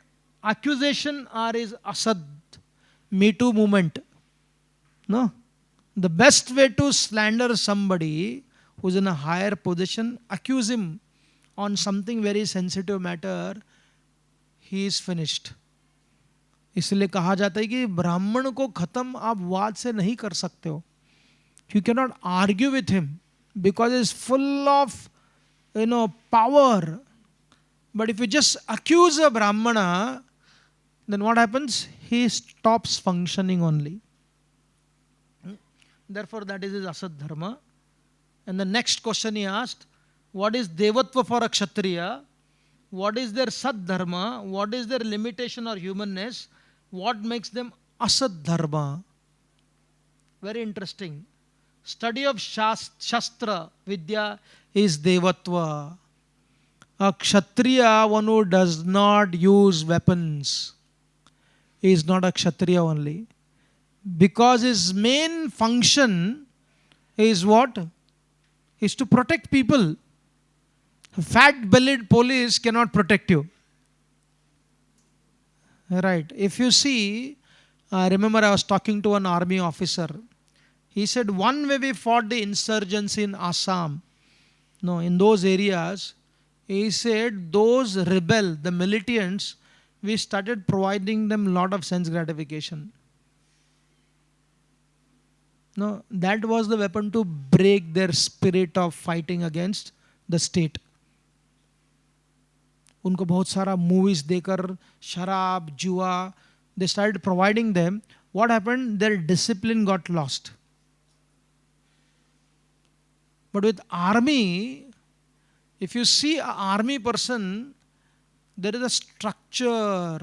accusation are is asad, me too movement. No, the best way to slander somebody who's in a higher position, accuse him on something very sensitive matter, he is finished. इसलिए कहा जाता है कि ब्राह्मण को खत्म आप वाद से नहीं कर सकते हो. You cannot argue with him because he is full of power. But if you just accuse a brahmana, then what happens? He stops functioning only. Therefore, that is his asad dharma. And the next question he asked, what is devatva for a kshatriya? What is their sad dharma? What is their limitation or humanness? What makes them asad dharma? Very interesting. Study of Shastra, Vidya is devatva. A kshatriya, one who does not use weapons, is not a kshatriya only. Because his main function is what? Is to protect people. Fat-bellied police cannot protect you. Right. If you see, remember I was talking to an army officer. He said, one way we fought the insurgents in Assam, no, in those areas, he said, those rebel, the militants, we started providing them a lot of sense gratification. No, that was the weapon to break their spirit of fighting against the state. उनको बहुत सारा movies देकर शराब जुआ, they started providing them. What happened? Their discipline got lost. But with army, if you see an army person, there is a structure.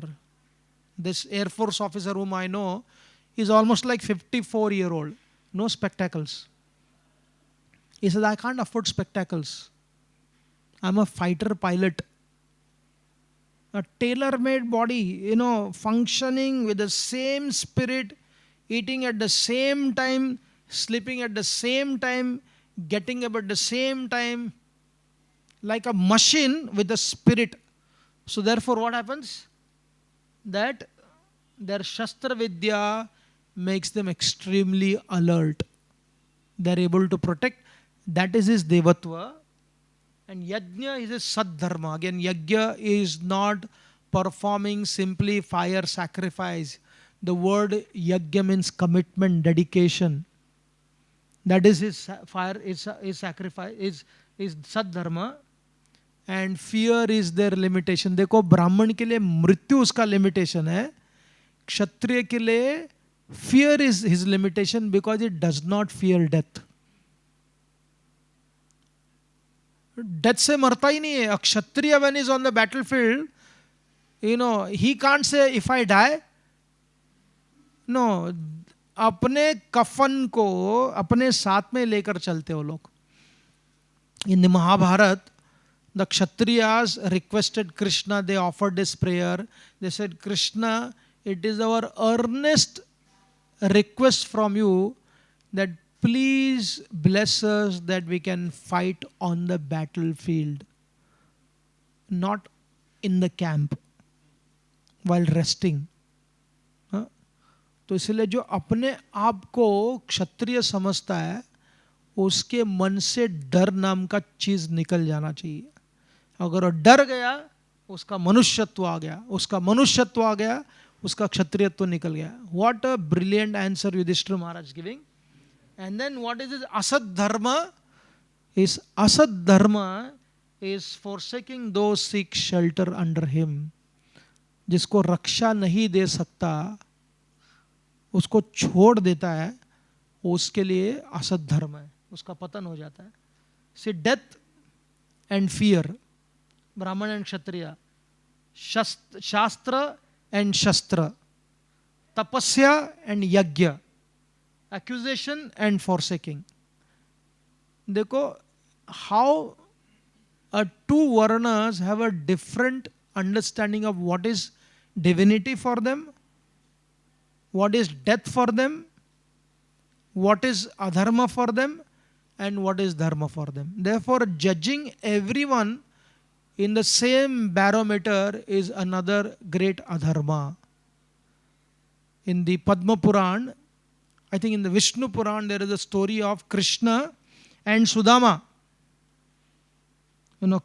This Air Force officer whom I know is almost like 54-year-old. No spectacles. He says, I can't afford spectacles. I'm a fighter pilot. A tailor-made body, functioning with the same spirit, eating at the same time, sleeping at the same time, getting up at the same time, like a machine with a spirit. So therefore what happens? That their Shastra Vidya makes them extremely alert. They are able to protect. That is his Devatva. And Yajna is his Saddharma. Again, Yajna is not performing simply fire sacrifice. The word Yajna means commitment, dedication. That is his fire, is sacrifice, is Saddharma. And fear is their limitation. देखो ब्राह्मण के लिए मृत्यु उसका limitation है. क्षत्रिय के लिए fear is his limitation because it does not fear death. Death से मरता ही नहीं है. A kshatriya when is on the battlefield, he can't say if I die. No, अपने कफन को अपने साथ में लेकर चलते हो लोग. In the Mahabharata, the Kshatriyas requested Krishna, they offered this prayer. They said, Krishna, it is our earnest request from you that please bless us that we can fight on the battlefield, not in the camp, while resting. तो इसलिए जो अपने आप को क्षत्रिय समझता है उसके मन से डर नाम का चीज निकल जाना चाहिए. अगर वो डर गया उसका मनुष्यत्व आ गया, उसका मनुष्यत्व आ गया उसका क्षत्रियत्व निकल गया. What a brilliant answer Yudhishthira Maharaj giving. And then what is his asad dharma? His asad dharma is forsaking those seek shelter under him. जिसको रक्षा नहीं दे सकता उसको छोड़ देता है, उसके लिए असद धर्म है, उसका पतन हो जाता है. See, death and fear, ब्राह्मण and क्षत्रिय, शास्त्र and shastra, tapasya and yajna, accusation and forsaking. देखो how two varnas have a different understanding of what is divinity for them. what is death for them, what is adharma for them, and what is dharma for them. Therefore, judging everyone in the same barometer is another great adharma. In the Padma Puran, I think in the Vishnu Puran, there is a story of Krishna and Sudama.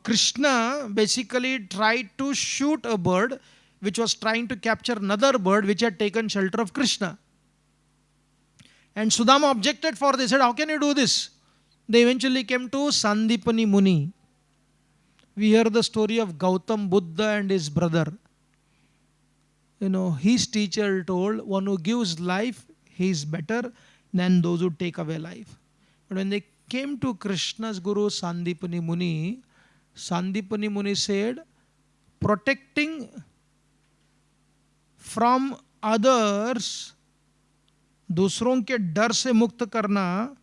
Krishna basically tried to shoot a bird which was trying to capture another bird which had taken shelter of Krishna. And Sudama objected for this. He said, how can you do this? They eventually came to Sandipani Muni. We hear the story of Gautam Buddha and his brother. His teacher told, one who gives life, he is better than those who take away life. But when they came to Krishna's Guru Sandipani Muni said, protecting from others, दूसरों के डर से मुक्त करना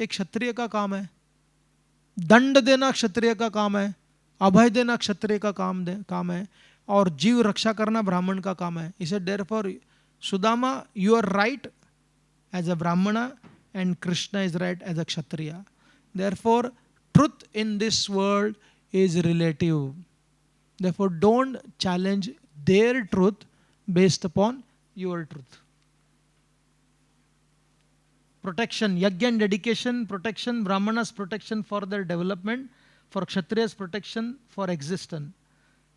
एक क्षत्रिय का काम है. दंड देना क्षत्रिय का काम है, अभय देना क्षत्रिय का काम है, और जीव रक्षा करना ब्राह्मण का काम है. He said, therefore, Sudama, you are right as a Brahmana and Krishna is right as a Kshatriya. Therefore, truth in this world is relative. Therefore, don't challenge their truth based upon your truth. Protection, yajna and dedication, protection, Brahmanas protection for their development, for Kshatriyas protection for existence.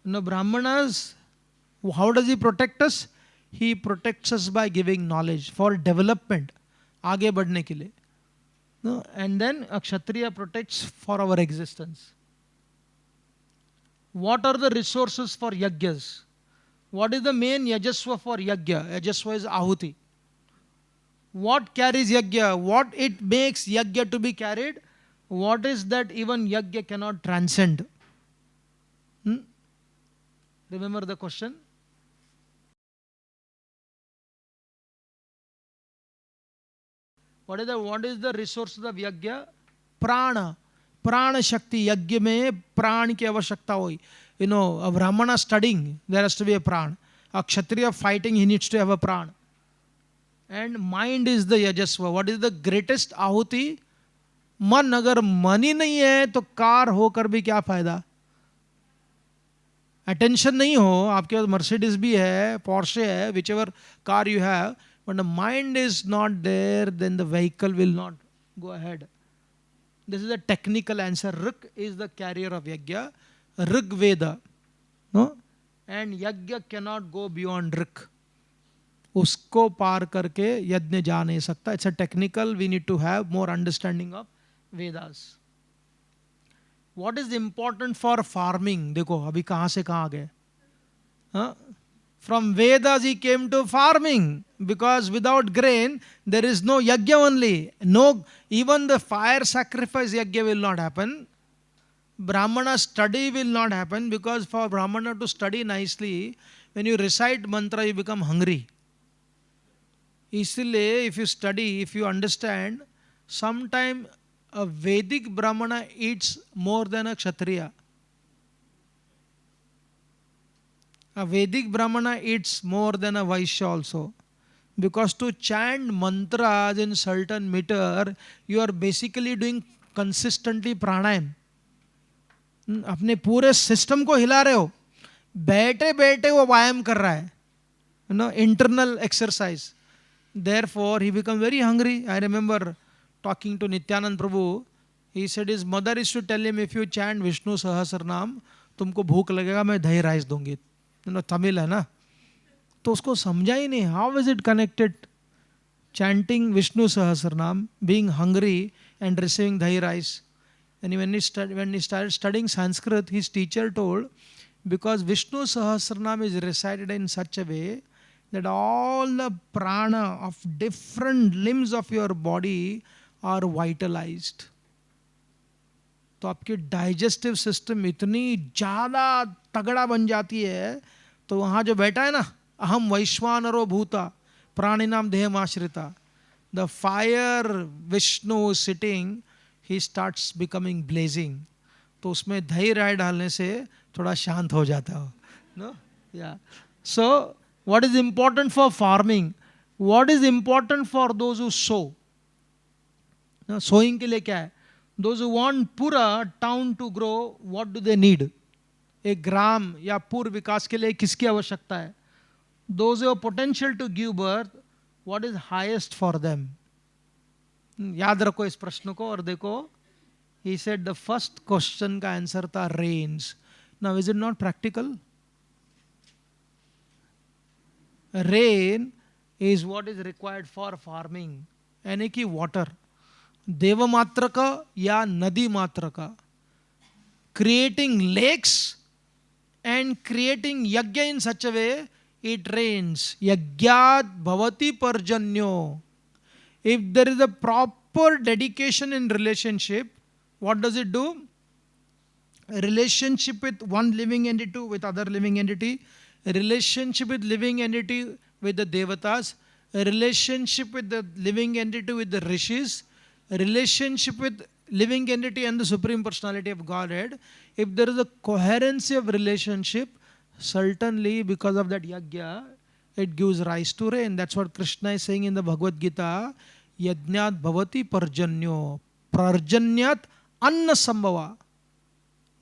Brahmanas, how does he protect us? He protects us by giving knowledge for development, आगे बढ़ने के लिए. And then a Kshatriya protects for our existence. What are the resources for yajnas? What is the main yajasva for yajna? Yajasva is ahuti. What carries yajna? What it makes yajna to be carried? What is that even yajna cannot transcend? Remember the question? What is the resources of yajna? Prana. Prana Shakti. Yajna mein pran ki avashyakta hoi. A Brahmana studying, there has to be a pran. A Kshatriya fighting, he needs to have a pran. And mind is the yajasva. What is the greatest ahuti? मन. अगर मन ही नहीं है तो car होकर भी क्या फायदा? अटेंशन नहीं हो, आपके पास मर्सिडीज भी है, पोर्शे है, whichever car you have, but the mind is not there, then the vehicle will not go ahead. This is a technical answer. Rik is the carrier of yajna. Rig Veda. No? And yajna cannot go beyond Rik. उसको पार करके यज्ञ जा नहीं सकता. It's a technical, we need to have more understanding of Vedas. What is important for farming? देखो अभी कहाँ से कहाँ गए. From Vedas he came to farming, because without grain there is no yajna only. No, even the fire sacrifice yajna will not happen. Brahmana study will not happen, because for Brahmana to study nicely, when you recite mantra you become hungry. इसलिए if you study, if you understand, sometime a Vedic Brahmana eats more than a Kshatriya. A Vedic Brahmana eats more than a Vaishya also. Because to chant mantras in certain meter, you are basically doing consistently pranayam. अपने पूरे system को हिला रहे हो. बैठे बैठे वो व्यायाम कर रहा है. Internal exercise. Therefore, he became very hungry. I remember talking to Nityanand Prabhu. He said his mother used to tell him, if you chant Vishnu Sahasranam, तुमको भूख लगेगा, मैं दही राइस दूंगी. तमिल है ना, तो उसको समझा ही नहीं. How is it connected? Chanting Vishnu Sahasranam, being hungry and receiving dahi rice. And when he started studying Sanskrit, his teacher told, because Vishnu Sahasranam is recited in such a way that all the prana of different limbs of your body are vitalized. तो आपकी digestive system इतनी ज़्यादा तगड़ा बन जाती है, तो वहाँ जो बैठा है ना, अहम वैश्वानरो भूता प्राणिनाम देहमाश्रिता, the fire Vishnu sitting, he starts becoming blazing. तो उसमें दही राय डालने से थोड़ा शांत हो जाता हो. नो या सो what is important for farming? What is important for those who sow? Sowing के लिए क्या है? Those who want पूरा town to grow, what do they need? एक ग्राम या पूर्व विकास के लिए किसकी आवश्यकता है? Those who have potential to give birth, what is highest for them? याद रखो इस प्रश्न को और देखो. He said the first question का आंसर था rains. Now is it not practical? Rain is what is required for farming. यानी कि water. देव मात्र का या नदी मात्र का. Creating lakes and creating yagya in such a way it rains. Yagyat bhavati parjanyo. If there is a proper dedication in relationship, what does it do? A relationship with one living entity with other living entity, a relationship with living entity with the devatas, a relationship with the living entity with the rishis, a relationship with living entity and the supreme personality of Godhead. If there is a coherency of relationship, certainly because of that yagya, it gives rise to rain. That's what Krishna is saying in the Bhagavad Gita. Yajnat bhavati parjanyo. Parjanyat anna sambhava.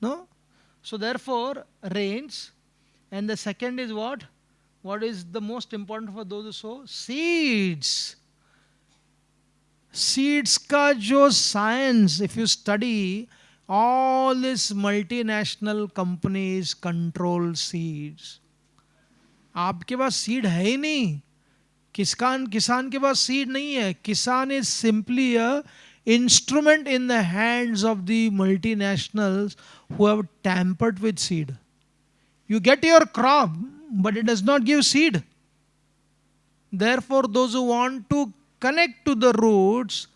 No? So therefore, rains. And the second is what? What is the most important for those who sow? Seeds. Seeds का जो science, if you study, all these multinational companies control seeds. आपके पास seed है ही नहीं. किसान के पास seed नहीं है. किसान is simply a instrument in the hands of the multinationals who have tampered with seed. You get your crop, but it does not give seed. Therefore, those who want to connect to the roots,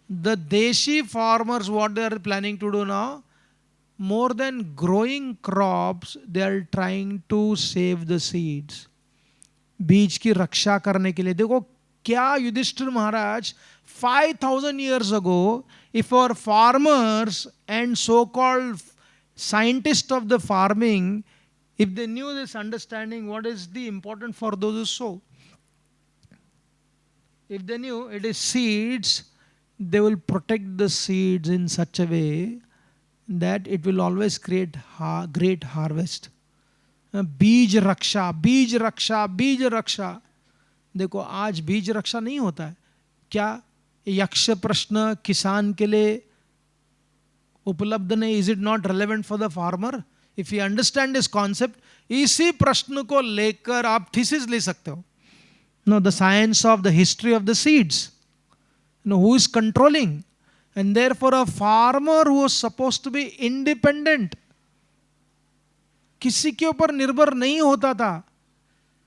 the Deshi farmers, what they are planning to do now, more than growing crops, they are trying to save the seeds. बीज की रक्षा करने के लिए. देखो क्या युधिष्ठिर महाराज 5000 years ago, if our farmers and so-called scientists of the farming, if they knew this understanding, what is the important for those who sow? If they knew it is seeds, they will protect the seeds in such a way that it will always create great harvest. बीज रक्षा, बीज रक्षा, बीज रक्षा. देखो आज बीज रक्षा नहीं होता है. क्या यक्ष प्रश्न किसान के लिए उपलब्ध नहीं? Is it not relevant for the farmer? If you understand this concept, इसी प्रश्न को लेकर आप थीसिस ले सकते हो. No, the science of the history of the seeds. No, who is controlling? And therefore a farmer who was supposed to be independent, किसी के ऊपर निर्भर नहीं होता था.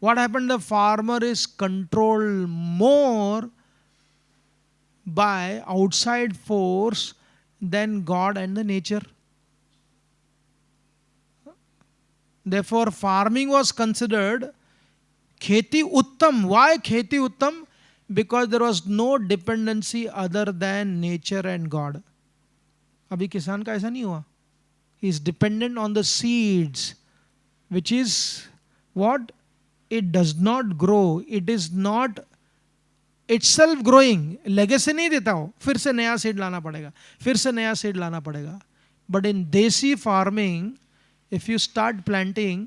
What happened? The farmer is controlled more by outside force than God and the nature. Therefore, farming was considered kheti uttam. Why kheti uttam? Because there was no dependency other than nature and God. अभी किसान का ऐसा नहीं हुआ. He is dependent on the seeds, which is what? It does not grow. It is not itself growing. Legacy नहीं देता हो. फिर से नया सीड लाना पड़ेगा, फिर से नया सीड लाना पड़ेगा. But in desi farming, if you start planting,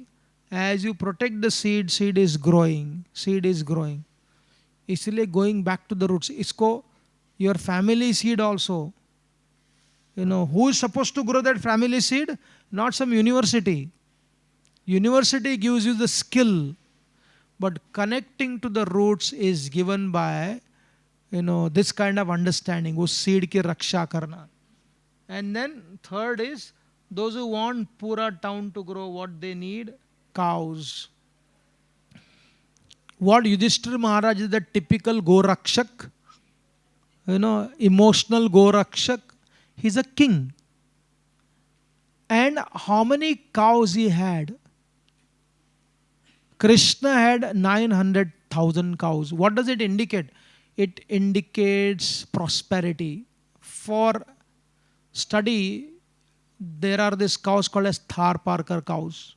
as you protect the seed, seed is growing. Seed is growing. इसलिए going back to the roots. इसको your family seed also. You know, who is supposed to grow that family seed? Not some university. University gives you the skill, but connecting to the roots is given by, you know, this kind of understanding. उस seed की रक्षा करना. And then third is those who want Pura town to grow, what they need? Cows. What Yudhishthira Maharaj is the typical Gorakshak, you know, emotional Gorakshak. He's a king. And how many cows he had? Krishna had 900,000 cows. What does it indicate? It indicates prosperity. For study, there are these cows called as Thar Parker cows.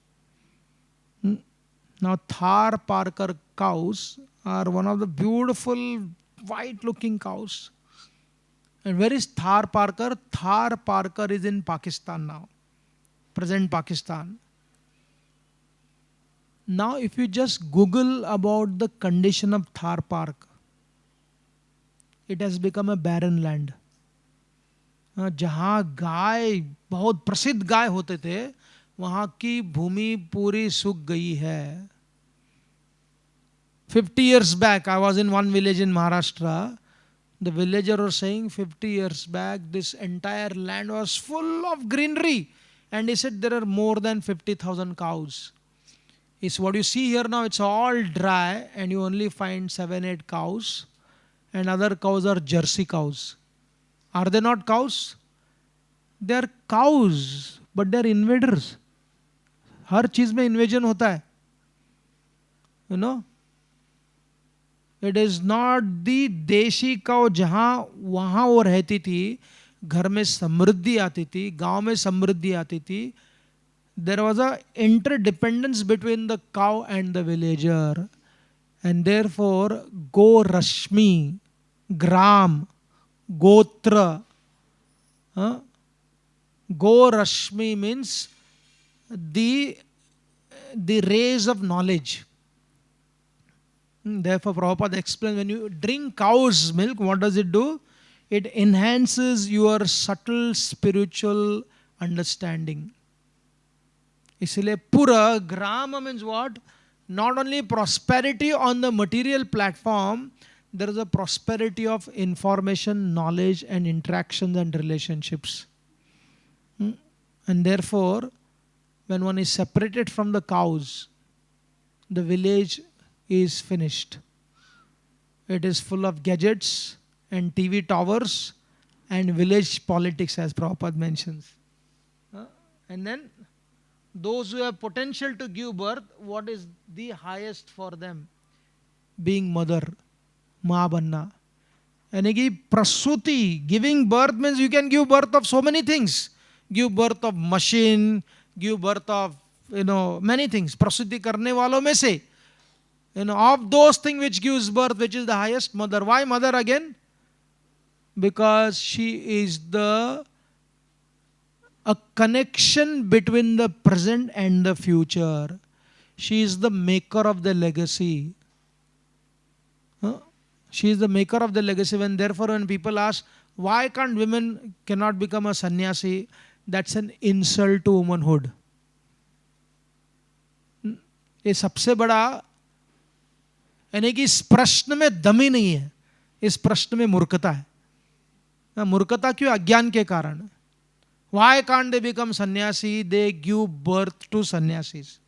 Now, Thar Parker cows are one of the beautiful white looking cows. And where is Thar Parker? Thar Parker is in Pakistan now, present Pakistan. Now, if you just Google about the condition of Thar Park, it has become a barren land. जहाँ गाय बहुत प्रसिद्ध गाय होते थे वहाँ की भूमि पूरी सूख गई है. 50 years back, I was in one village in Maharashtra. The villager was saying 50 years back, this entire land was full of greenery. And he said there are more than 50,000 cows. It's what you see here now, it's all dry and you only find 7-8 cows. And other cows are Jersey cows. Are they not cows? They are cows, but they are invaders. हर चीज में invasion होता है. You know? It is not the देशी cow जहाँ वहाँ वो रहती थी, घर में समृद्धि आती थी, गांव में समृद्धि आती थी. There was a interdependence between the cow and the villager. And therefore, Go Rashmi, Gram, Gotra. Go Rashmi means the rays of knowledge. Therefore, Prabhupada explains when you drink cow's milk, what does it do? It enhances your subtle spiritual understanding. इसलिए पूरा ग्राम means what? Not only prosperity on the material platform, there is a prosperity of information, knowledge, and interactions and relationships. And therefore, when one is separated from the cows, the village is finished. It is full of gadgets and TV towers and village politics, as Prabhupada mentions. And then those who have potential to give birth, what is the highest for them? Being mother, maa banna. यानी कि प्रसूति, giving birth means you can give birth of so many things. Give birth of machine, give birth of many things. प्रसूति करने वालों में से, of those things which gives birth, which is the highest, mother. Why mother again? Because she is a connection between the present and the future. She is the maker of the legacy. She is the maker of the legacy. And therefore, when people ask, why can't women cannot become a sannyasi? That's an insult to womanhood. ये सबसे बड़ा, यानी कि इस प्रश्न में दम ही नहीं है. इस प्रश्न में मूर्खता है. मूर्खता क्यों? अज्ञान के कारण. Why can't they become sannyasi? They give birth to sannyasis.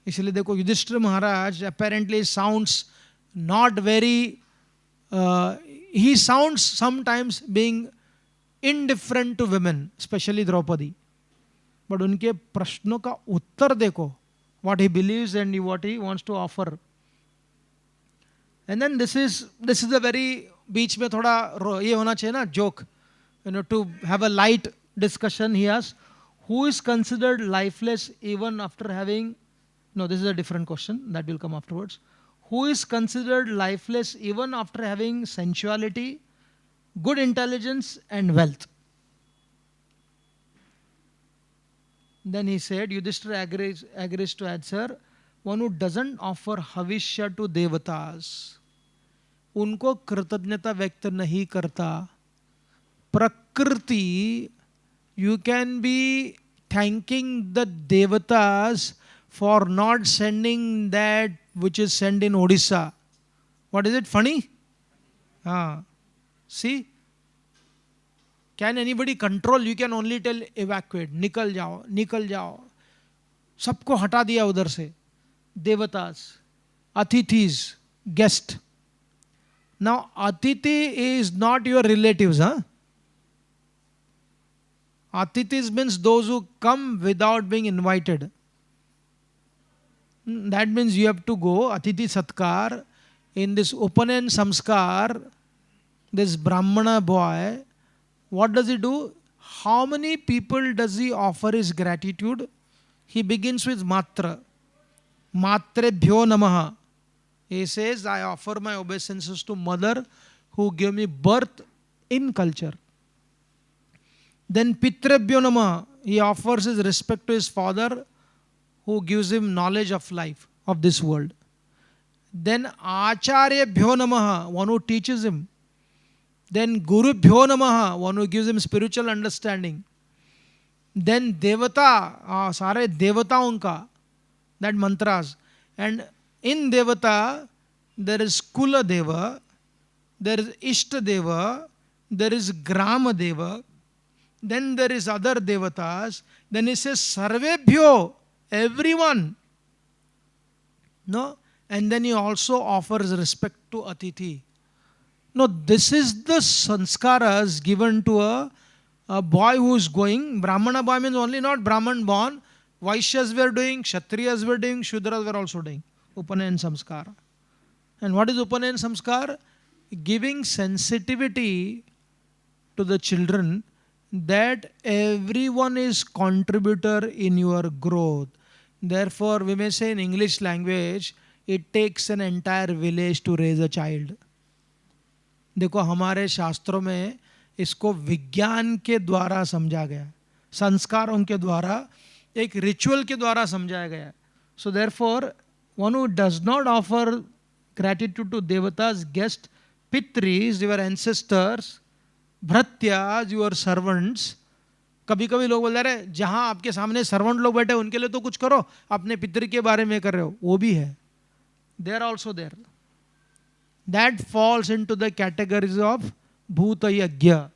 इसलिए देखो युधिष्ठिर महाराज apparently sounds not very, he sounds sometimes being indifferent to women, especially Draupadi. But उनके प्रश्नों का उत्तर देखो, what he believes and what he wants to offer. And then this is a very, बीच में थोड़ा ये होना चाहिए ना, joke, to have a light discussion. He asks, who is considered lifeless even after having, no, this is a different question that will come afterwards. Who is considered lifeless even after having sensuality, good intelligence and wealth? Then he said, Yudhishthira agrees to answer, one who doesn't offer havishya to devatas, उनको कृतज्ञता व्यक्त नहीं करता. Prakriti, you can be thanking the devatas for not sending that which is sent in Odisha. What is it? Funny? See? Can anybody control? You can only tell evacuate, निकल जाओ. सबको हटा दिया उधर से. Devatas, Atithis, guest. Now, Atithi is not your relatives, Atithis means those who come without being invited. That means you have to go, Atithi Satkar, in this Upanan Samskar, this Brahmana boy, what does he do? How many people does he offer his gratitude? He begins with Matra. Matrebhyo Namaha. He says, I offer my obeisances to mother who gave me birth in culture. Then Pitrebhyo Namah, he offers his respect to his father who gives him knowledge of life, of this world. Then Acharyabhyo Namaha, one who teaches him. Then Gurubhyo Namaha, one who gives him spiritual understanding. Then Devata, सारे देवताओं का, that mantras. And in Devata, there is Kula Deva, there is Ishta Deva, there is Grama Deva, then there is other Devatas. Then he says Sarvebhyo, everyone. No? And then he also offers respect to Atithi. No, this is the sanskaras given to a boy who is going. Brahmana boy means only not Brahman born. Vaishyas were doing, Kshatriyas were doing, Shudras were also doing. Upanayan samskara. And what is Upanayan samskar? Giving sensitivity to the children that everyone is contributor in your growth. Therefore, we may say in English language, it takes an entire village to raise a child. देखो हमारे शास्त्रों में इसको विज्ञान के द्वारा समझा गया, संस्कारों के द्वारा, एक रिचुअल के द्वारा समझाया गया. So therefore, one who does not offer gratitude to devatas, guests, pitris, your ancestors, भृत्याज, your servants. कभी कभी लोग बोल रहे हैं जहाँ आपके सामने सर्वेंट लोग बैठे उनके लिए तो कुछ करो, अपने पितृ के बारे में कर रहे हो, वो भी है. They are also there. That falls into the categories of Bhuta Yagya.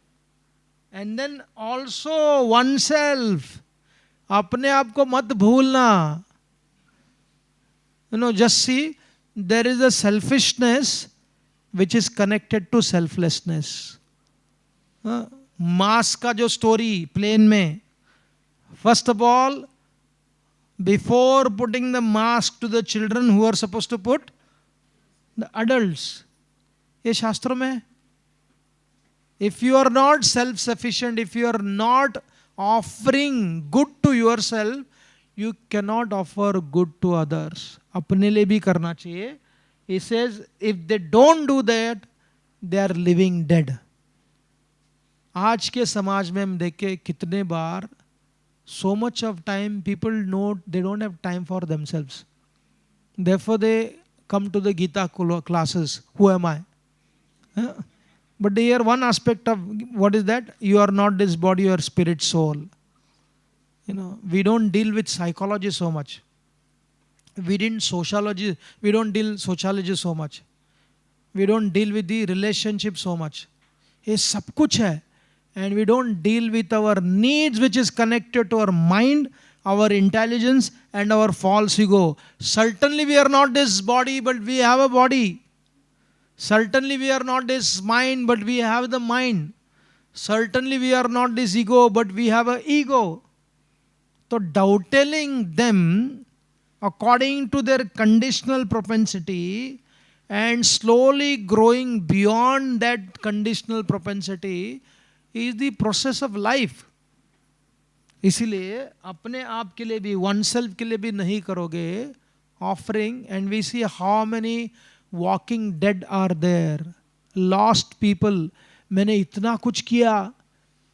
And then also oneself. अपने आप को मत भूलना. Just see, there is a selfishness which is connected to selflessness. मास का जो स्टोरी प्लेन में, first of all, before putting the mask to the children who are suppose to put the adults, ये शास्त्रों में. If you are not self sufficient, if you are not offering good to your self, you can not offer good to others. अपने लिए भी करना चाहिए. He says if they don't do that, they are living dead. आज के समाज में हम देखें कितने बार so much of time people know they don't have time for themselves. Therefore they come to the Gita classes. Who am I? But here one aspect of what is that? You are not this body, you are spirit, soul. We don't deal with psychology so much. We don't deal sociology so much. We don't deal with the relationship so much. ये सब कुछ है. And we don't deal with our needs which is connected to our mind, our intelligence and our false ego. Certainly we are not this body, but we have a body. Certainly we are not this mind, but we have the mind. Certainly we are not this ego, but we have an ego. So doubting them according to their conditional propensity and slowly growing beyond that conditional propensity is the process of life. इसीलिए अपने आप के लिए भी, one self के लिए भी नहीं करोगे offering, and we see how many walking dead are there, lost people. मैंने इतना कुछ किया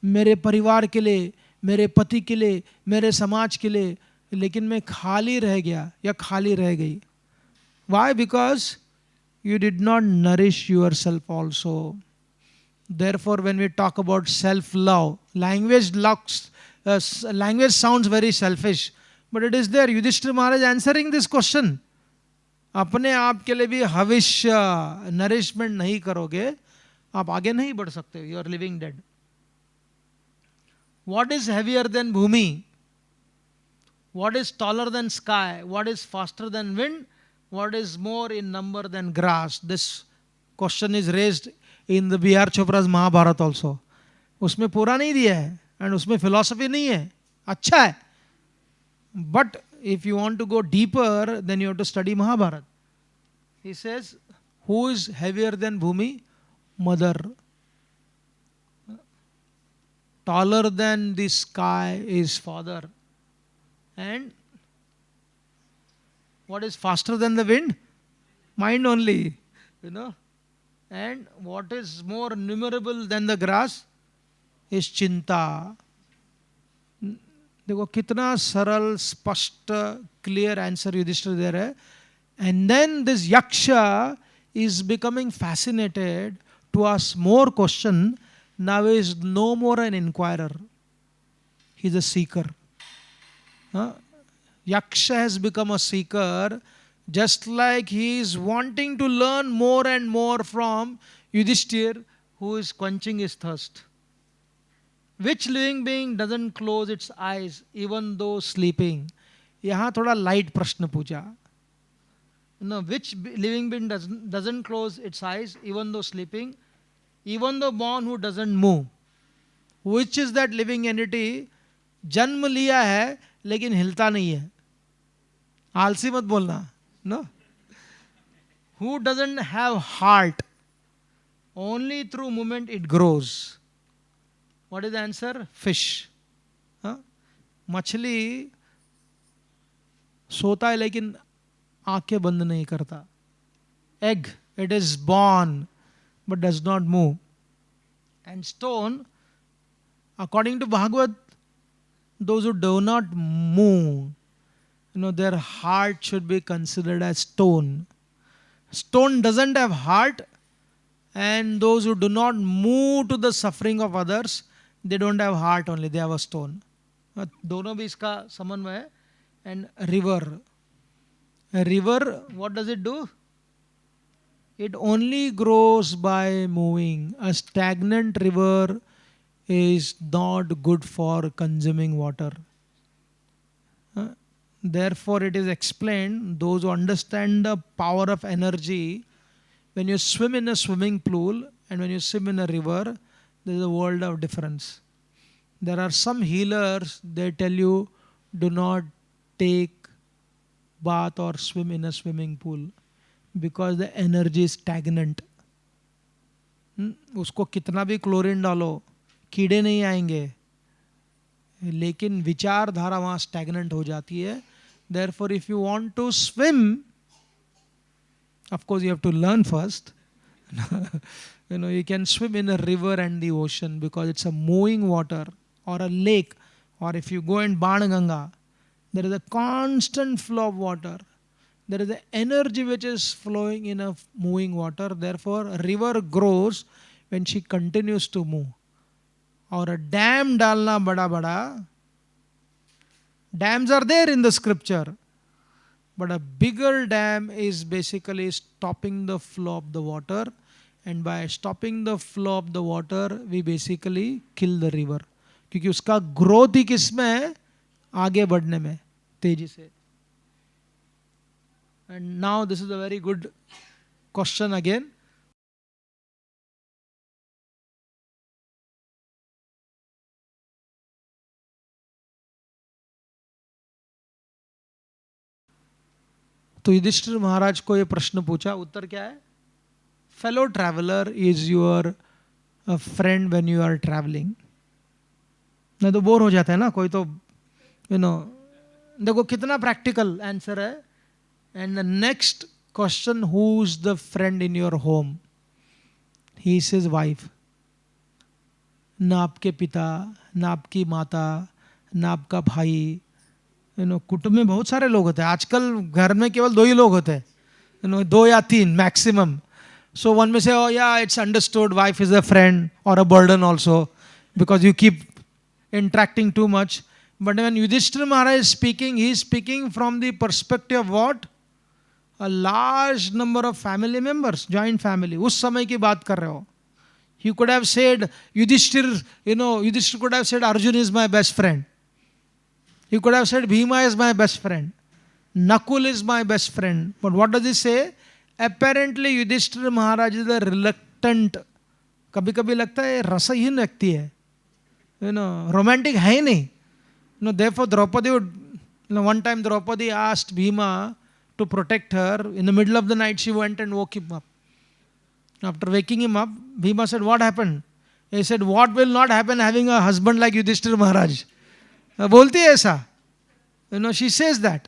मेरे परिवार के लिए, मेरे पति के लिए, मेरे समाज के लिए, लेकिन मैं खाली रह गया या खाली रह गई. Why? Because you did not nourish yourself also. Therefore, when we talk about self-love, language sounds very selfish, but it is there. Yudhishthira Maharaj answering this question. अपने आप के लिए भी हविष्य नरिशमेंट नहीं करोगे, आप आगे नहीं बढ़ सकते. You are living dead. What is heavier than bhumi? What is taller than sky? What is faster than wind? What is more in number than grass? This question is raised in the B.R. Chopra's Mahabharata also. उसमें पूरा नहीं दिया है and उसमें philosophy नहीं है. अच्छा है. But if you want to go deeper, then you have to study Mahabharata. He says, who is heavier than Bhumi? Mother. Taller than the sky is father. And what is faster than the wind? Mind only, you know. And what is more numerable than the grass is चिंता. देखो कितना सरल स्पष्ट clear answer Yudhishthir दे रहे. And then this yaksha is becoming fascinated to ask more question. Now he is no more an inquirer, he is a seeker. Huh? Yaksha has become a seeker, just like he is wanting to learn more and more from Yudhishthir, who is quenching his thirst. Which living being doesn't close its eyes even though sleeping? यहाँ थोड़ा light प्रश्न पूछा. No, which living being doesn't close its eyes even though sleeping? Even the born who doesn't move. Which is that living entity? जन्म लिया है लेकिन हिलता नहीं है. आलसी मत बोलना. No. Who doesn't have heart? Only through movement it grows. What is the answer? Fish. हाँ? मछली सोता है लेकिन आंखें बंद नहीं करता. Egg, it is born but does not move. And stone, according to Bhagavad, those who do not move, their heart should be considered as stone. Stone doesn't have heart, and those who do not move to the suffering of others, they don't have heart only, they have a stone. दोनों भी इसका समन्वय है. And river. A river, what does it do? It only grows by moving. A stagnant river is not good for consuming water. Therefore, it is explained, those who understand the power of energy, when you swim in a swimming pool and when you swim in a river, there is a world of difference. There are some healers, they tell you, do not take bath or swim in a swimming pool because the energy is stagnant. उसको कितना भी chlorine डालो कीड़े नहीं आएंगे, लेकिन विचारधारा वहाँ स्टैग्नेंट हो जाती है. Therefore, if you want to swim, of course you have to learn first. You can swim in a river and the ocean because it's a moving water, or a lake, or if you go in Banaganga, there is a constant flow of water. There is an energy which is flowing in a moving water. Therefore, a river grows when she continues to move. Or a dam डालना बड़ा बड़ा. Dams are there in the scripture, but a bigger dam is basically stopping the flow of the water, and by stopping the flow of the water, we basically kill the river. क्योंकि उसका growth ही किसमें है? आगे बढ़ने में, तेजी से. And now this is a very good question again. तो युधिष्ठिर महाराज को ये प्रश्न पूछा, उत्तर क्या है? Fellow traveller is your friend when you are travelling. नहीं तो बोर हो जाता है ना कोई, तो देखो कितना प्रैक्टिकल आंसर है. And the next question, who is the friend in your home? He is his wife. ना आपके पिता, ना आपकी माता, ना आपका भाई. कुटुंब में बहुत सारे लोग होते हैं. आजकल घर में केवल 2 ही लोग होते हैं, 2 या 3 मैक्सिमम. सो वन में से, oh yeah, it's understood, wife is a friend or a burden also because you keep interacting too much. But when Yudhishthira Maharaj is speaking, he is speaking from the perspective of what? A large number of family members, joint family. उस समय की बात कर रहे हो. He could have said, Yudhishthira could have said, Arjun is my best friend. He could have said, Bhima is my best friend. Nakul is my best friend. But what does he say? Apparently, Yudhishthira Maharaj is a reluctant. कभी कभी लगता है रसहीन व्यक्ति है, romantic है ही नहीं. Therefore, Draupadi would, one time Draupadi asked Bhima to protect her. In the middle of the night, she went and woke him up. After waking him up, Bhima said, what happened? He said, what will not happen having a husband like Yudhishthira Maharaj? बोलती है ऐसा. She says that.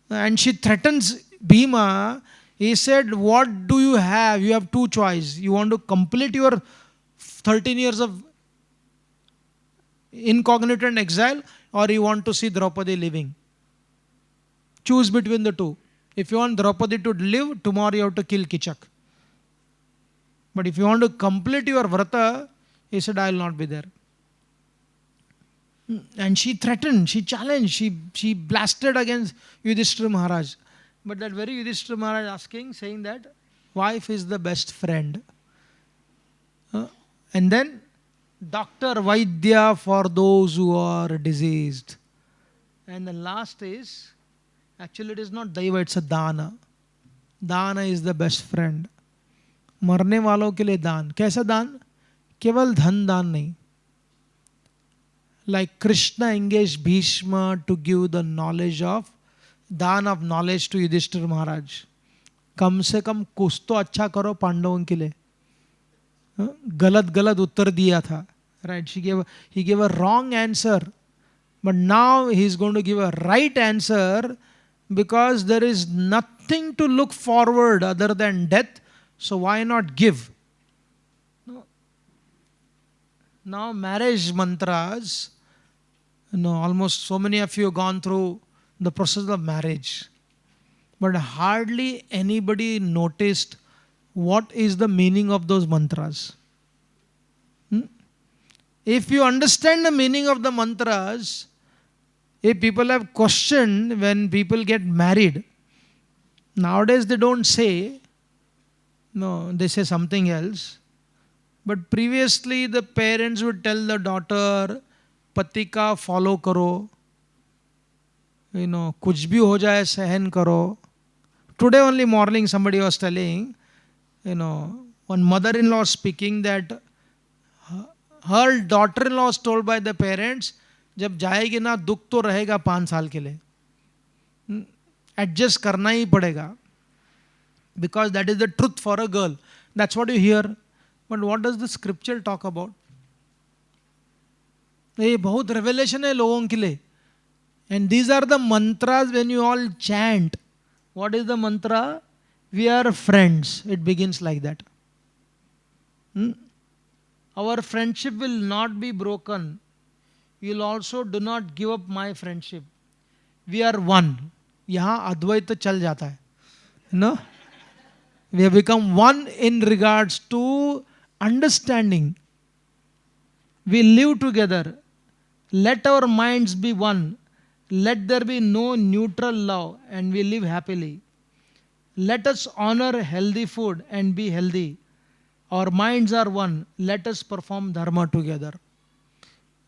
And she threatens Bhima, he said, what do you have? You have two choices. You want to complete your 13 years of incognito and exile, or you want to see Draupadi living. Choose between the two. If you want Draupadi to live, tomorrow you have to kill Kichak. But if you want to complete your vrata, he said, I will not be there. And she threatened, she challenged, she blasted against Yudhishthira Maharaj. But that very Yudhishthira Maharaj asking, saying that wife is the best friend. And then Dr. Vaidya for those who are diseased. And the last is, actually it is not Daiva, it's a Dana. Dana is the best friend. मरने वालों के लिए दान. कैसा दान? केवल धन दान नहीं. Like Krishna engaged Bhishma to give the knowledge of दान of knowledge to Yudhishthira Maharaj. कम से कम कुछ तो अच्छा करो पांडवों के लिए. गलत गलत उत्तर दिया था. Right? He gave a wrong answer. But now he is going to give a right answer, because there is nothing to look forward other than death. So why not give? Now marriage mantras, almost so many of you have gone through the process of marriage. But hardly anybody noticed what is the meaning of those mantras. If you understand the meaning of the mantras, if people have questioned when people get married, nowadays they don't say, no, they say something else. But previously the parents would tell the daughter, pati ka follow karo, kuch bhi ho jaye sahan karo. Today only morning somebody was telling, one mother-in-law speaking that her daughter-in-law was told by the parents, जब जाएगी ना दुख तो रहेगा 5 साल के लिए, adjust करना ही पड़ेगा, because that is the truth for a girl. That's what you hear. But what does the scripture talk about? ये बहुत revelation है लोगों के लिए. And these are the mantras when you all chant. What is the mantra? We are friends. It begins like that. Our friendship will not be broken. You will also do not give up my friendship. We are one. यहाँ अद्वैत चल जाता है. No? We have become one in regards to understanding. We live together. Let our minds be one. Let there be no neutral love, and we live happily. Let us honor healthy food and be healthy. Our minds are one. Let us perform dharma together.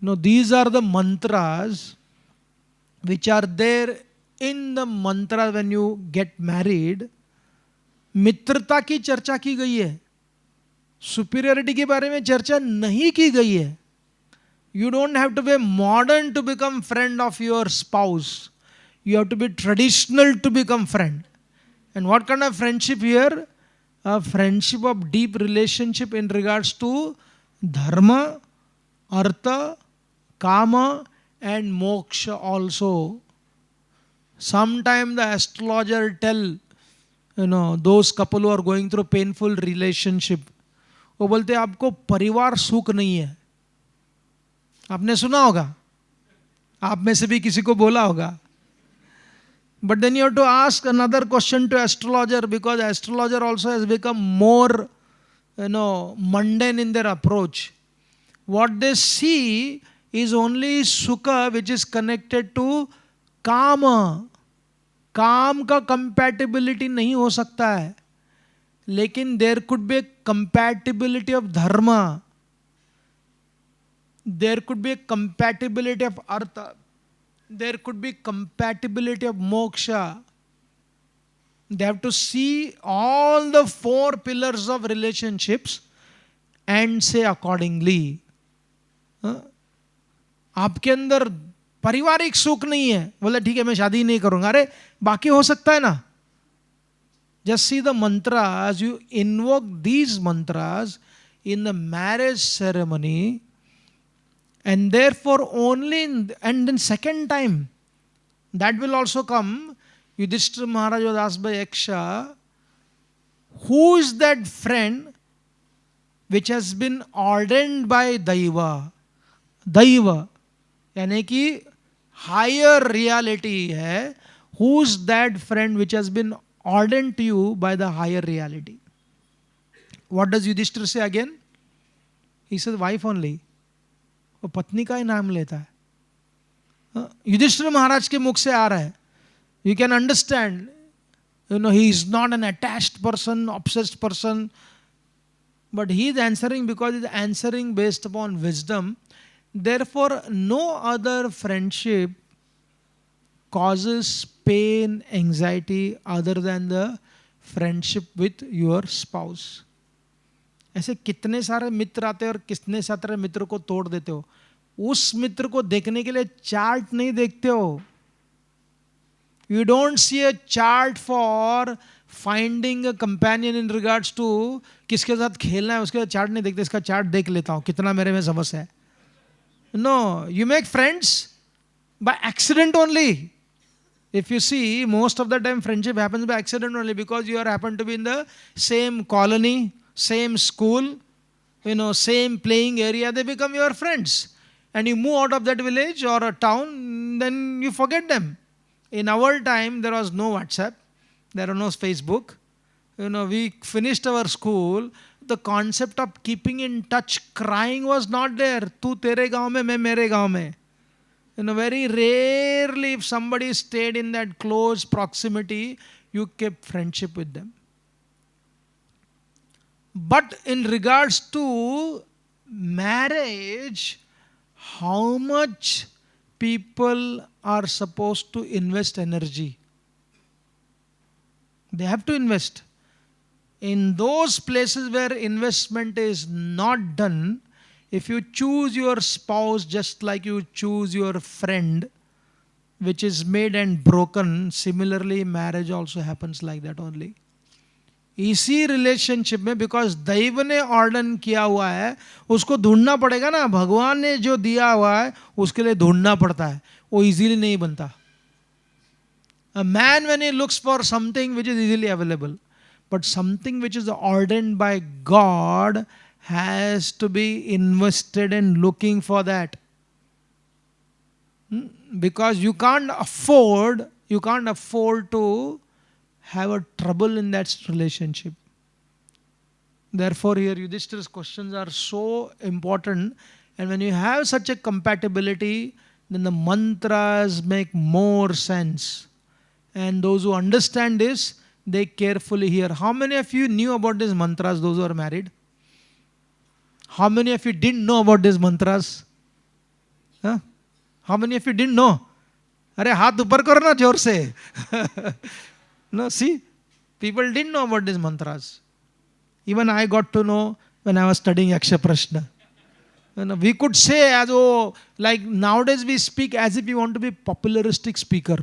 These are the mantras which are there in the mantra when you get married. मित्रता की चर्चा की गई है, superiority के बारे में चर्चा नहीं की गई है. You don't have to be modern to become friend of your spouse. You have to be traditional to become friend. And what kind of friendship here? A friendship of deep relationship in regards to dharma, artha, kama and moksha also. Sometime the astrologer tell, those couple who are going through painful relationship, वो बोलते हैं आपको परिवार सुख नहीं है. आपने सुना होगा, आप में से भी किसी को बोला होगा. But then you have to ask another question to astrologer, because astrologer also has become more, mundane in their approach. What they see is only sukha which is connected to kama. काम का compatibility नहीं हो सकता है, लेकिन there could be a compatibility of dharma. There could be a compatibility of artha. There could be compatibility of moksha. They have to see all the 4 pillars of relationships and say accordingly. आपके अंदर पारिवारिक सुख नहीं है, बोले ठीक है मैं शादी नहीं करूंगा. अरे बाकी हो सकता है ना. Just see the mantras, you invoke these mantras in the marriage ceremony, and therefore only and then second time that will also come Yudhishthira Maharaj was asked by Yaksha, who is that friend which has been ordained by Daiva? Daiva, यानी कि higher reality है. Who's that friend which has been ordained to you by the higher reality? What does Yudhishthira say again? He says wife only. वो पत्नी का ही नाम लेता है. युधिष्ठिर महाराज के मुख से आ रहा है. You can understand, he is not an attached person, obsessed person, but he is answering because he is answering based upon wisdom. Therefore, no other friendship causes pain, anxiety other than the friendship with your spouse. ऐसे कितने सारे मित्र आते हैं और कितने सारे मित्र को तोड़ देते हो. उस मित्र को देखने के लिए चार्ट नहीं देखते हो. You don't see a chart for finding a companion in regards to किसके साथ खेलना है. उसके चार्ट नहीं देखते, इसका चार्ट देख लेता हूँ कितना मेरे में सबस है. No, you make friends by accident only. If you see, most of the time friendship happens by accident only because you happen to be in the same colony, same school, same playing area. They become your friends. And you move out of that village or a town, then you forget them. In our time, there was no WhatsApp, there was no Facebook. We finished our school. The concept of keeping in touch, crying was not there. Tu tere gaon mein, main mere gaon mein. Very rarely if somebody stayed in that close proximity, you kept friendship with them. But in regards to marriage, how much people are supposed to invest energy? They have to invest. In those places where investment is not done, if you choose your spouse just like you choose your friend, which is made and broken, similarly marriage also happens like that only. इसी relationship में because दैव ने Orton किया हुआ है, उसको ढूंढना पड़ेगा ना. भगवान ने जो दिया हुआ है उसके लिए ढूंढना पड़ता है, वो इजीली नहीं बनता. A man when he looks for something which is easily available, but something which is ordained by God has to be invested in looking for that. Because you can't afford to have a trouble in that relationship. Therefore, here Yudhishthira's questions are so important, and when you have such a compatibility, then the mantras make more sense. And those who understand this, they carefully hear. How many of you knew about these mantras, those who are married? How many of you didn't know about these mantras? Huh? How many of you didn't know? अरे हाथ ऊपर करो ना जोर से. No, see, people didn't know about these mantras. Even I got to know when I was studying Yaksha Prashna. We could say as like nowadays we speak as if we want to be popularistic speaker.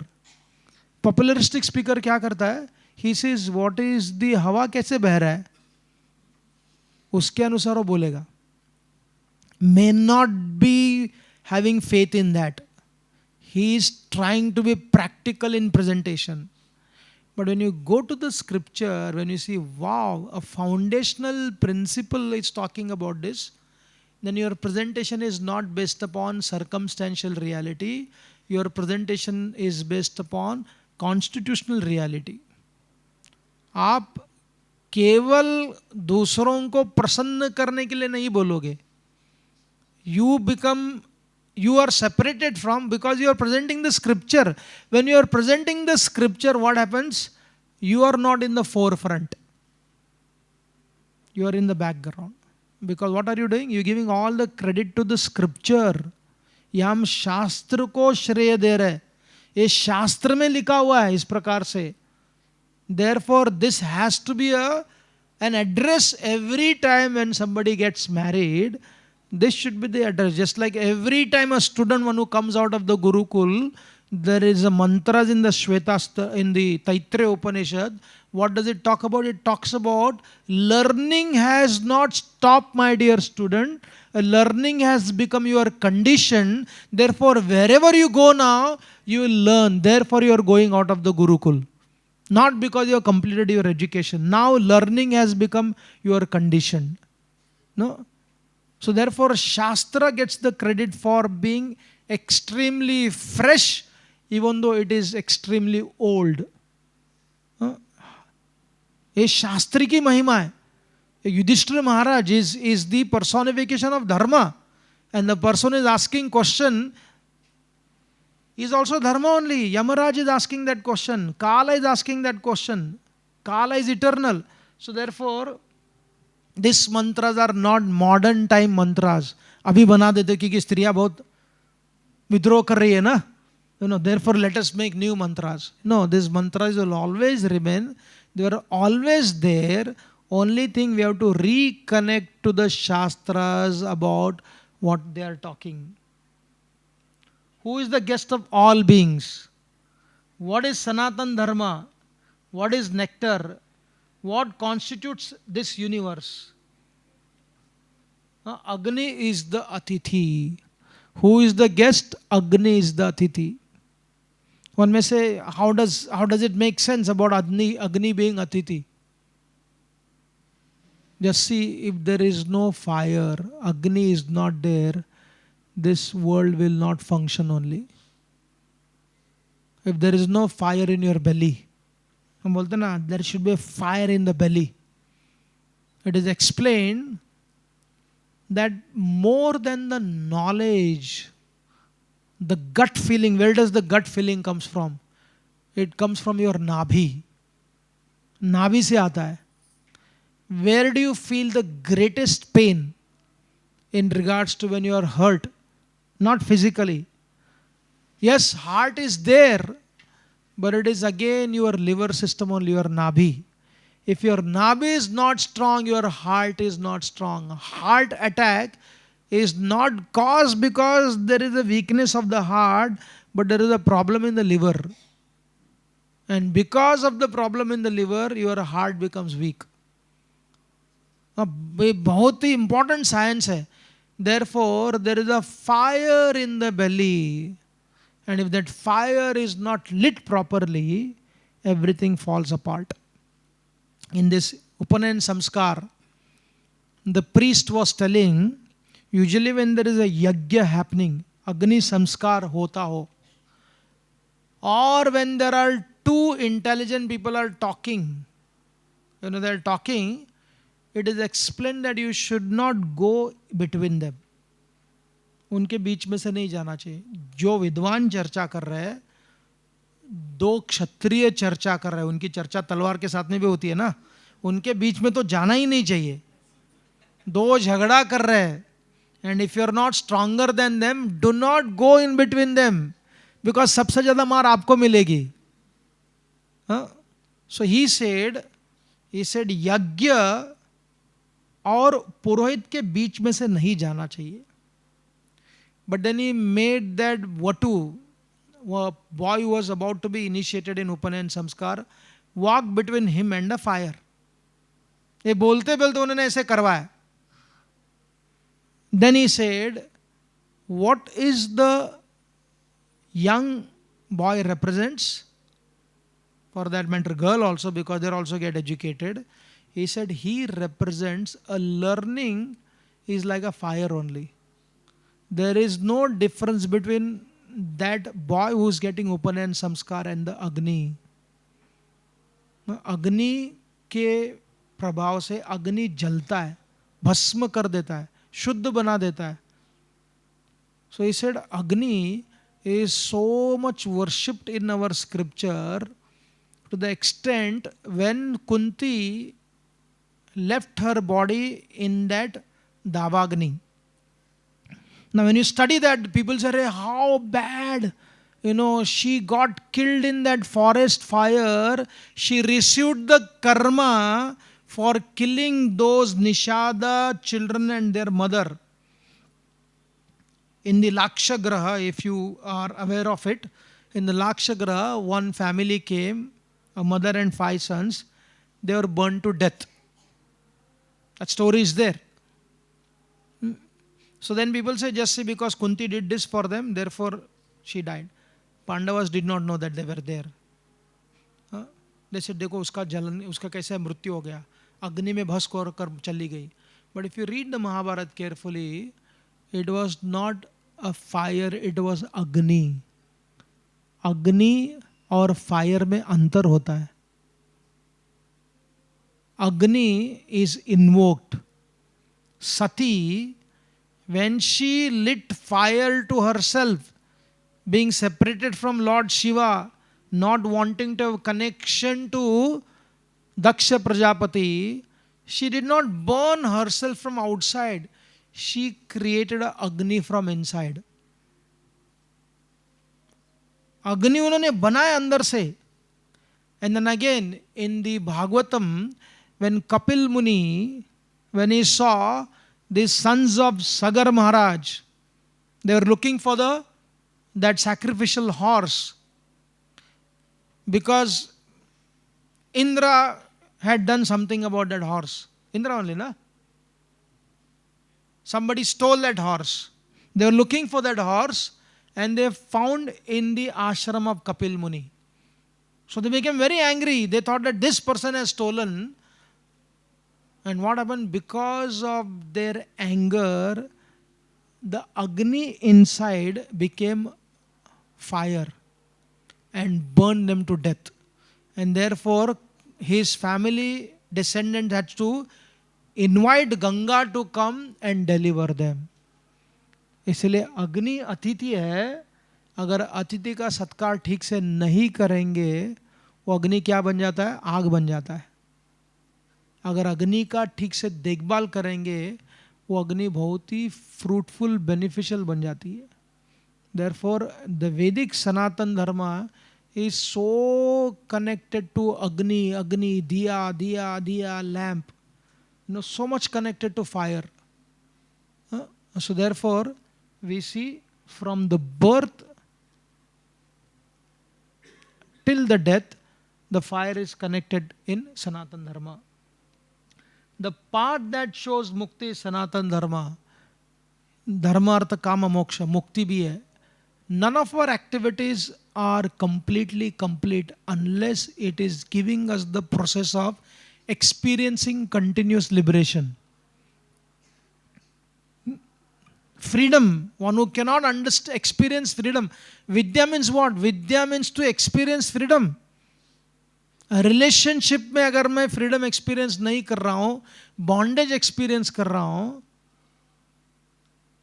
Popularistic speaker क्या करता है? He says what is the हवा कैसे बह रहा है, उसके अनुसार वो बोलेगा. May not be having faith in that. He is trying to be practical in presentation. But when you go to the scripture, when you see, wow, a foundational principle is talking about this, then your presentation is not based upon circumstantial reality. Your presentation is based upon constitutional reality. आप केवल दूसरों को प्रसन्न करने के लिए नहीं बोलोगे. You are separated from, because you are presenting the scripture. When you are presenting the scripture, what happens? You are not in the forefront. You are in the background. Because what are you doing? You are giving all the credit to the scripture. यहाँ हम शास्त्र को श्रेय दे रहे. ये शास्त्र में लिखा हुआ है इस प्रकार से. Therefore, this has to be an address every time when somebody gets married. This should be the address. Just like every time a student, one who comes out of the Gurukul, There is a mantras in the in the Taittiriya Upanishad. What does it talk about? It talks about learning has not stopped, my dear student. Learning has become your condition. Therefore, wherever you go now, you will learn. Therefore, you are going out of the Gurukul. Not because you have completed your education. Now, learning has become your condition. No? So, therefore, Shastra gets the credit for being extremely fresh, even though it is extremely old. ये शास्त्री की महिमा है. Yudhishthira Maharaj is the personification of dharma, and the person is asking question is also dharma only. Yamaraj is asking that question. Kala is asking that question. Kala is eternal. So therefore, these mantras are not modern time mantras. अभी बना देते क्योंकि स्त्रियां बहुत विद्रोह कर रही है ना. Therefore let us make new mantras. No, these mantras will always remain. They are always there. Only thing we have to reconnect to the Shastras about what they are talking. Who is the guest of all beings? What is Sanatan Dharma? What is nectar? What constitutes this universe? Agni is the Atithi. Who is the guest? Agni is the Atithi. One may say, how does it make sense about Agni being Atithi? Just see, if there is no fire, Agni is not there, this world will not function only. If there is no fire in your belly, there should be a fire in the belly. It is explained that more than the knowledge, the gut feeling, where does the gut feeling comes from? It comes from your nabhi. Nabhi se aata hai. Where do you feel the greatest pain in regards to when you are hurt? Not physically. Yes, heart is there, but it is again your liver system only, your nabhi. If your nabhi is not strong, your heart is not strong. Heart attack is not caused because there is a weakness of the heart, but there is a problem in the liver. And because of the problem in the liver, your heart becomes weak. ये बहुत ही important science है. Therefore, there is a fire in the belly. And if that fire is not lit properly, everything falls apart. In this Upanayan Samskar, the priest was telling, usually when there is a yajna happening, Agni Samskar hota ho, or when there are two intelligent people are talking, they are talking, it is explained that you should not go between them. उनके बीच में से नहीं जाना चाहिए. जो विद्वान चर्चा कर रहे हैं, दो क्षत्रिय चर्चा कर रहे हैं, उनकी चर्चा तलवार के साथ में भी होती है ना, उनके बीच में तो जाना ही नहीं चाहिए. दो झगड़ा कर रहे हैं, and if you are not stronger than them, do not go in between them, because सबसे ज़्यादा मार आपको मिलेगी. So he said यज्ञ और पुरोहित के बीच में से नहीं जाना चाहिए. But then he made that Vatu, a boy who was about to be initiated in Upanayan Samskar, walk between him and the fire. ये बोलते बोलते उन्होंने ऐसे करवाया. Then he said, what is the young boy represents? For that matter, girl also, because they also get educated. He said he represents a learning is like a fire only. There is no difference between that boy who is getting Upanayan Samskar and the Agni. अग्नि के प्रभाव से अग्नि जलता है, भस्म कर देता है, शुद्ध बना देता है. So he said Agni is so much worshipped in our scripture to the extent when Kunti left her body in that Davagni. Now when you study that, people say, how bad, she got killed in that forest fire. She received the karma for killing those Nishada children and their mother. In the Laksha Graha, if you are aware of it, In the Lakshagraha, one family came, a mother and 5 sons, they were burned to death. That story is there. So then people say, just see, because Kunti did this for them, therefore she died. Pandavas did not know that they were there. They said, देखो उसका जलन, उसका कैसे मृत्यु हो गया, अग्नि में भस्म होकर चली गई. But if you read the Mahabharata carefully, it was not a fire, it was Agni. अग्नि और फायर में अंतर होता है. Agni is invoked. Sati, when she lit fire to herself, being separated from Lord Shiva, not wanting to have connection to Daksha Prajapati, she did not burn herself from outside. She created a Agni from inside. Agni उन्होंने बनाया अंदर से. And then again in the Bhagavatam, when Kapil Muni, when he saw the sons of Sagar Maharaj, they were looking for that sacrificial horse, because Indra had done something about that horse. Indra only, na? Somebody stole that horse. They were looking for that horse and they found in the ashram of Kapil Muni. So they became very angry. They thought that this person has stolen. And what happened? Because of their anger, the Agni inside became fire and burned them to death. And therefore, his family descendants had to invite Ganga to come and deliver them. इसलिए अग्नि अतिथि है. अगर अतिथि का सत्कार ठीक से नहीं करेंगे, वो अग्नि क्या बन जाता है? आग बन जाता है. अगर अग्नि का ठीक से देखभाल करेंगे, वो अग्नि बहुत ही फ्रूटफुल, बेनिफिशियल बन जाती है. Therefore, the Vedic Sanatan Dharma is so connected to Agni, Agni, Diya, Diya, Diya, lamp. So much connected to fire. So therefore, we see from the birth till the death, the fire is connected in Sanatan Dharma. The part that shows Mukti is Sanatan Dharma. Dharma, Artha, Kama, Moksha. Mukti bhi hai. None of our activities are completely complete unless it is giving us the process of experiencing continuous liberation. Freedom. One who cannot experience freedom. Vidya means what? Vidya means to experience freedom. Relationship में अगर मैं freedom experience नहीं कर रहा हूं, bondage experience कर रहा हूं,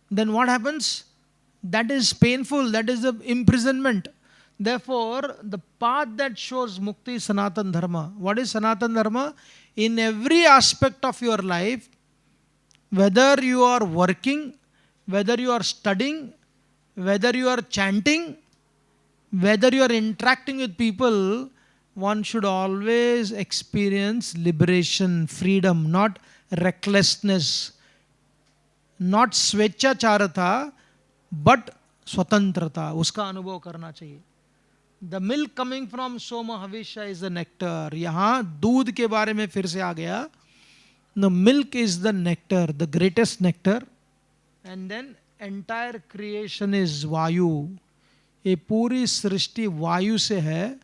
then what happens? That is painful. That is the imprisonment. Therefore, the path that shows Mukti is Sanatan Dharma. What is Sanatan Dharma? In every aspect of your life, whether you are working, whether you are studying, whether you are chanting, whether you are interacting with people, one should always experience liberation, freedom, not recklessness, not swechacharata, but swatantrata. Uska anubhav karna chahiye. The milk coming from Soma Havisha is the nectar. यहाँ दूध के बारे में फिर से आ गया. The milk is the nectar, the greatest nectar. And then entire creation is Vayu. ये पूरी सृष्टि वायु से है.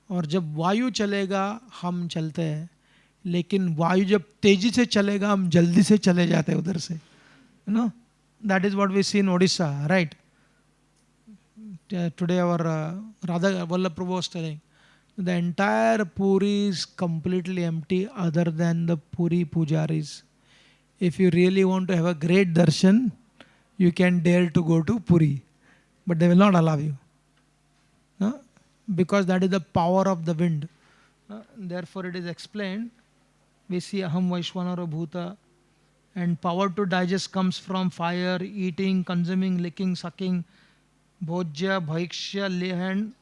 और जब वायु चलेगा हम चलते हैं, लेकिन वायु जब तेजी से चलेगा हम जल्दी से चले जाते हैं उधर से. You know, that is what we see in Odisha, right? Today our Radha Vallabh Prabhu was telling, the entire Puri is completely empty other than the Puri pujaris. If you really want to have a great darshan, you can dare to go to Puri, but they will not allow you. No? Because that is the power of the wind. Therefore it is explained, we see Aham Vaishwanara Bhuta, and power to digest comes from fire, eating, consuming, licking, sucking, bhojya, bhaikshya, lehan,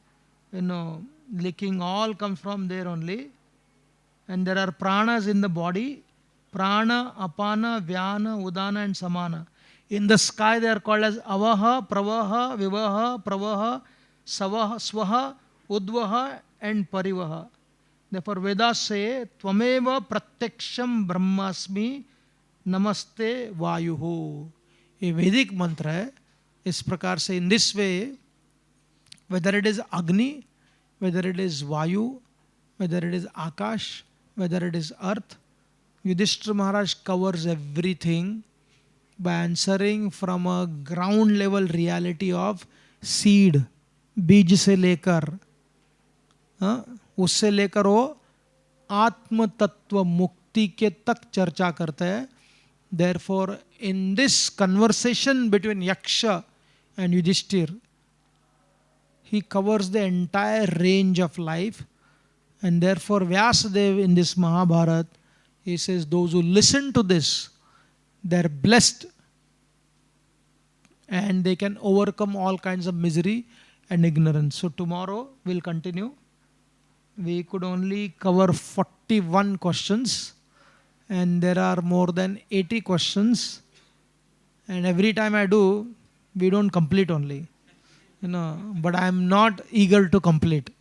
licking, all comes from there only. And there are pranas in the body, prana, apana, vyana, udana and samana. In the sky they are called as avaha, pravaha, vivaha, pravaha, Savah, Swaha, Udvaha and Parivaha. Therefore, Vedas say, Tvameva Pratyaksham Brahmasmi Namaste Vayuho. ये वैदिक मंत्र है. इस प्रकार से in this way, whether it is Agni, whether it is Vayu, whether it is Akash, whether it is Earth, Yudhishthira Maharaj covers everything by answering from a ground level reality of seed, बीज से लेकर उससे लेकर वो आत्म तत्व मुक्ति के तक चर्चा करता है. Therefore, in this conversation between Yaksha and Yudhishthir, he covers the entire range of life. And therefore, Vyasadeva in this Mahabharata, he says, those who listen to this, they're blessed and they can overcome all kinds of misery and ignorance. So tomorrow we'll continue. We could only cover 41 questions and there are more than 80 questions. And every time I do, we don't complete only. But I am not eager to complete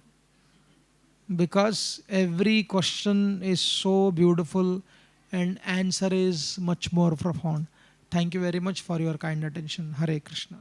because every question is so beautiful and answer is much more profound. Thank you very much for your kind attention. Hare Krishna.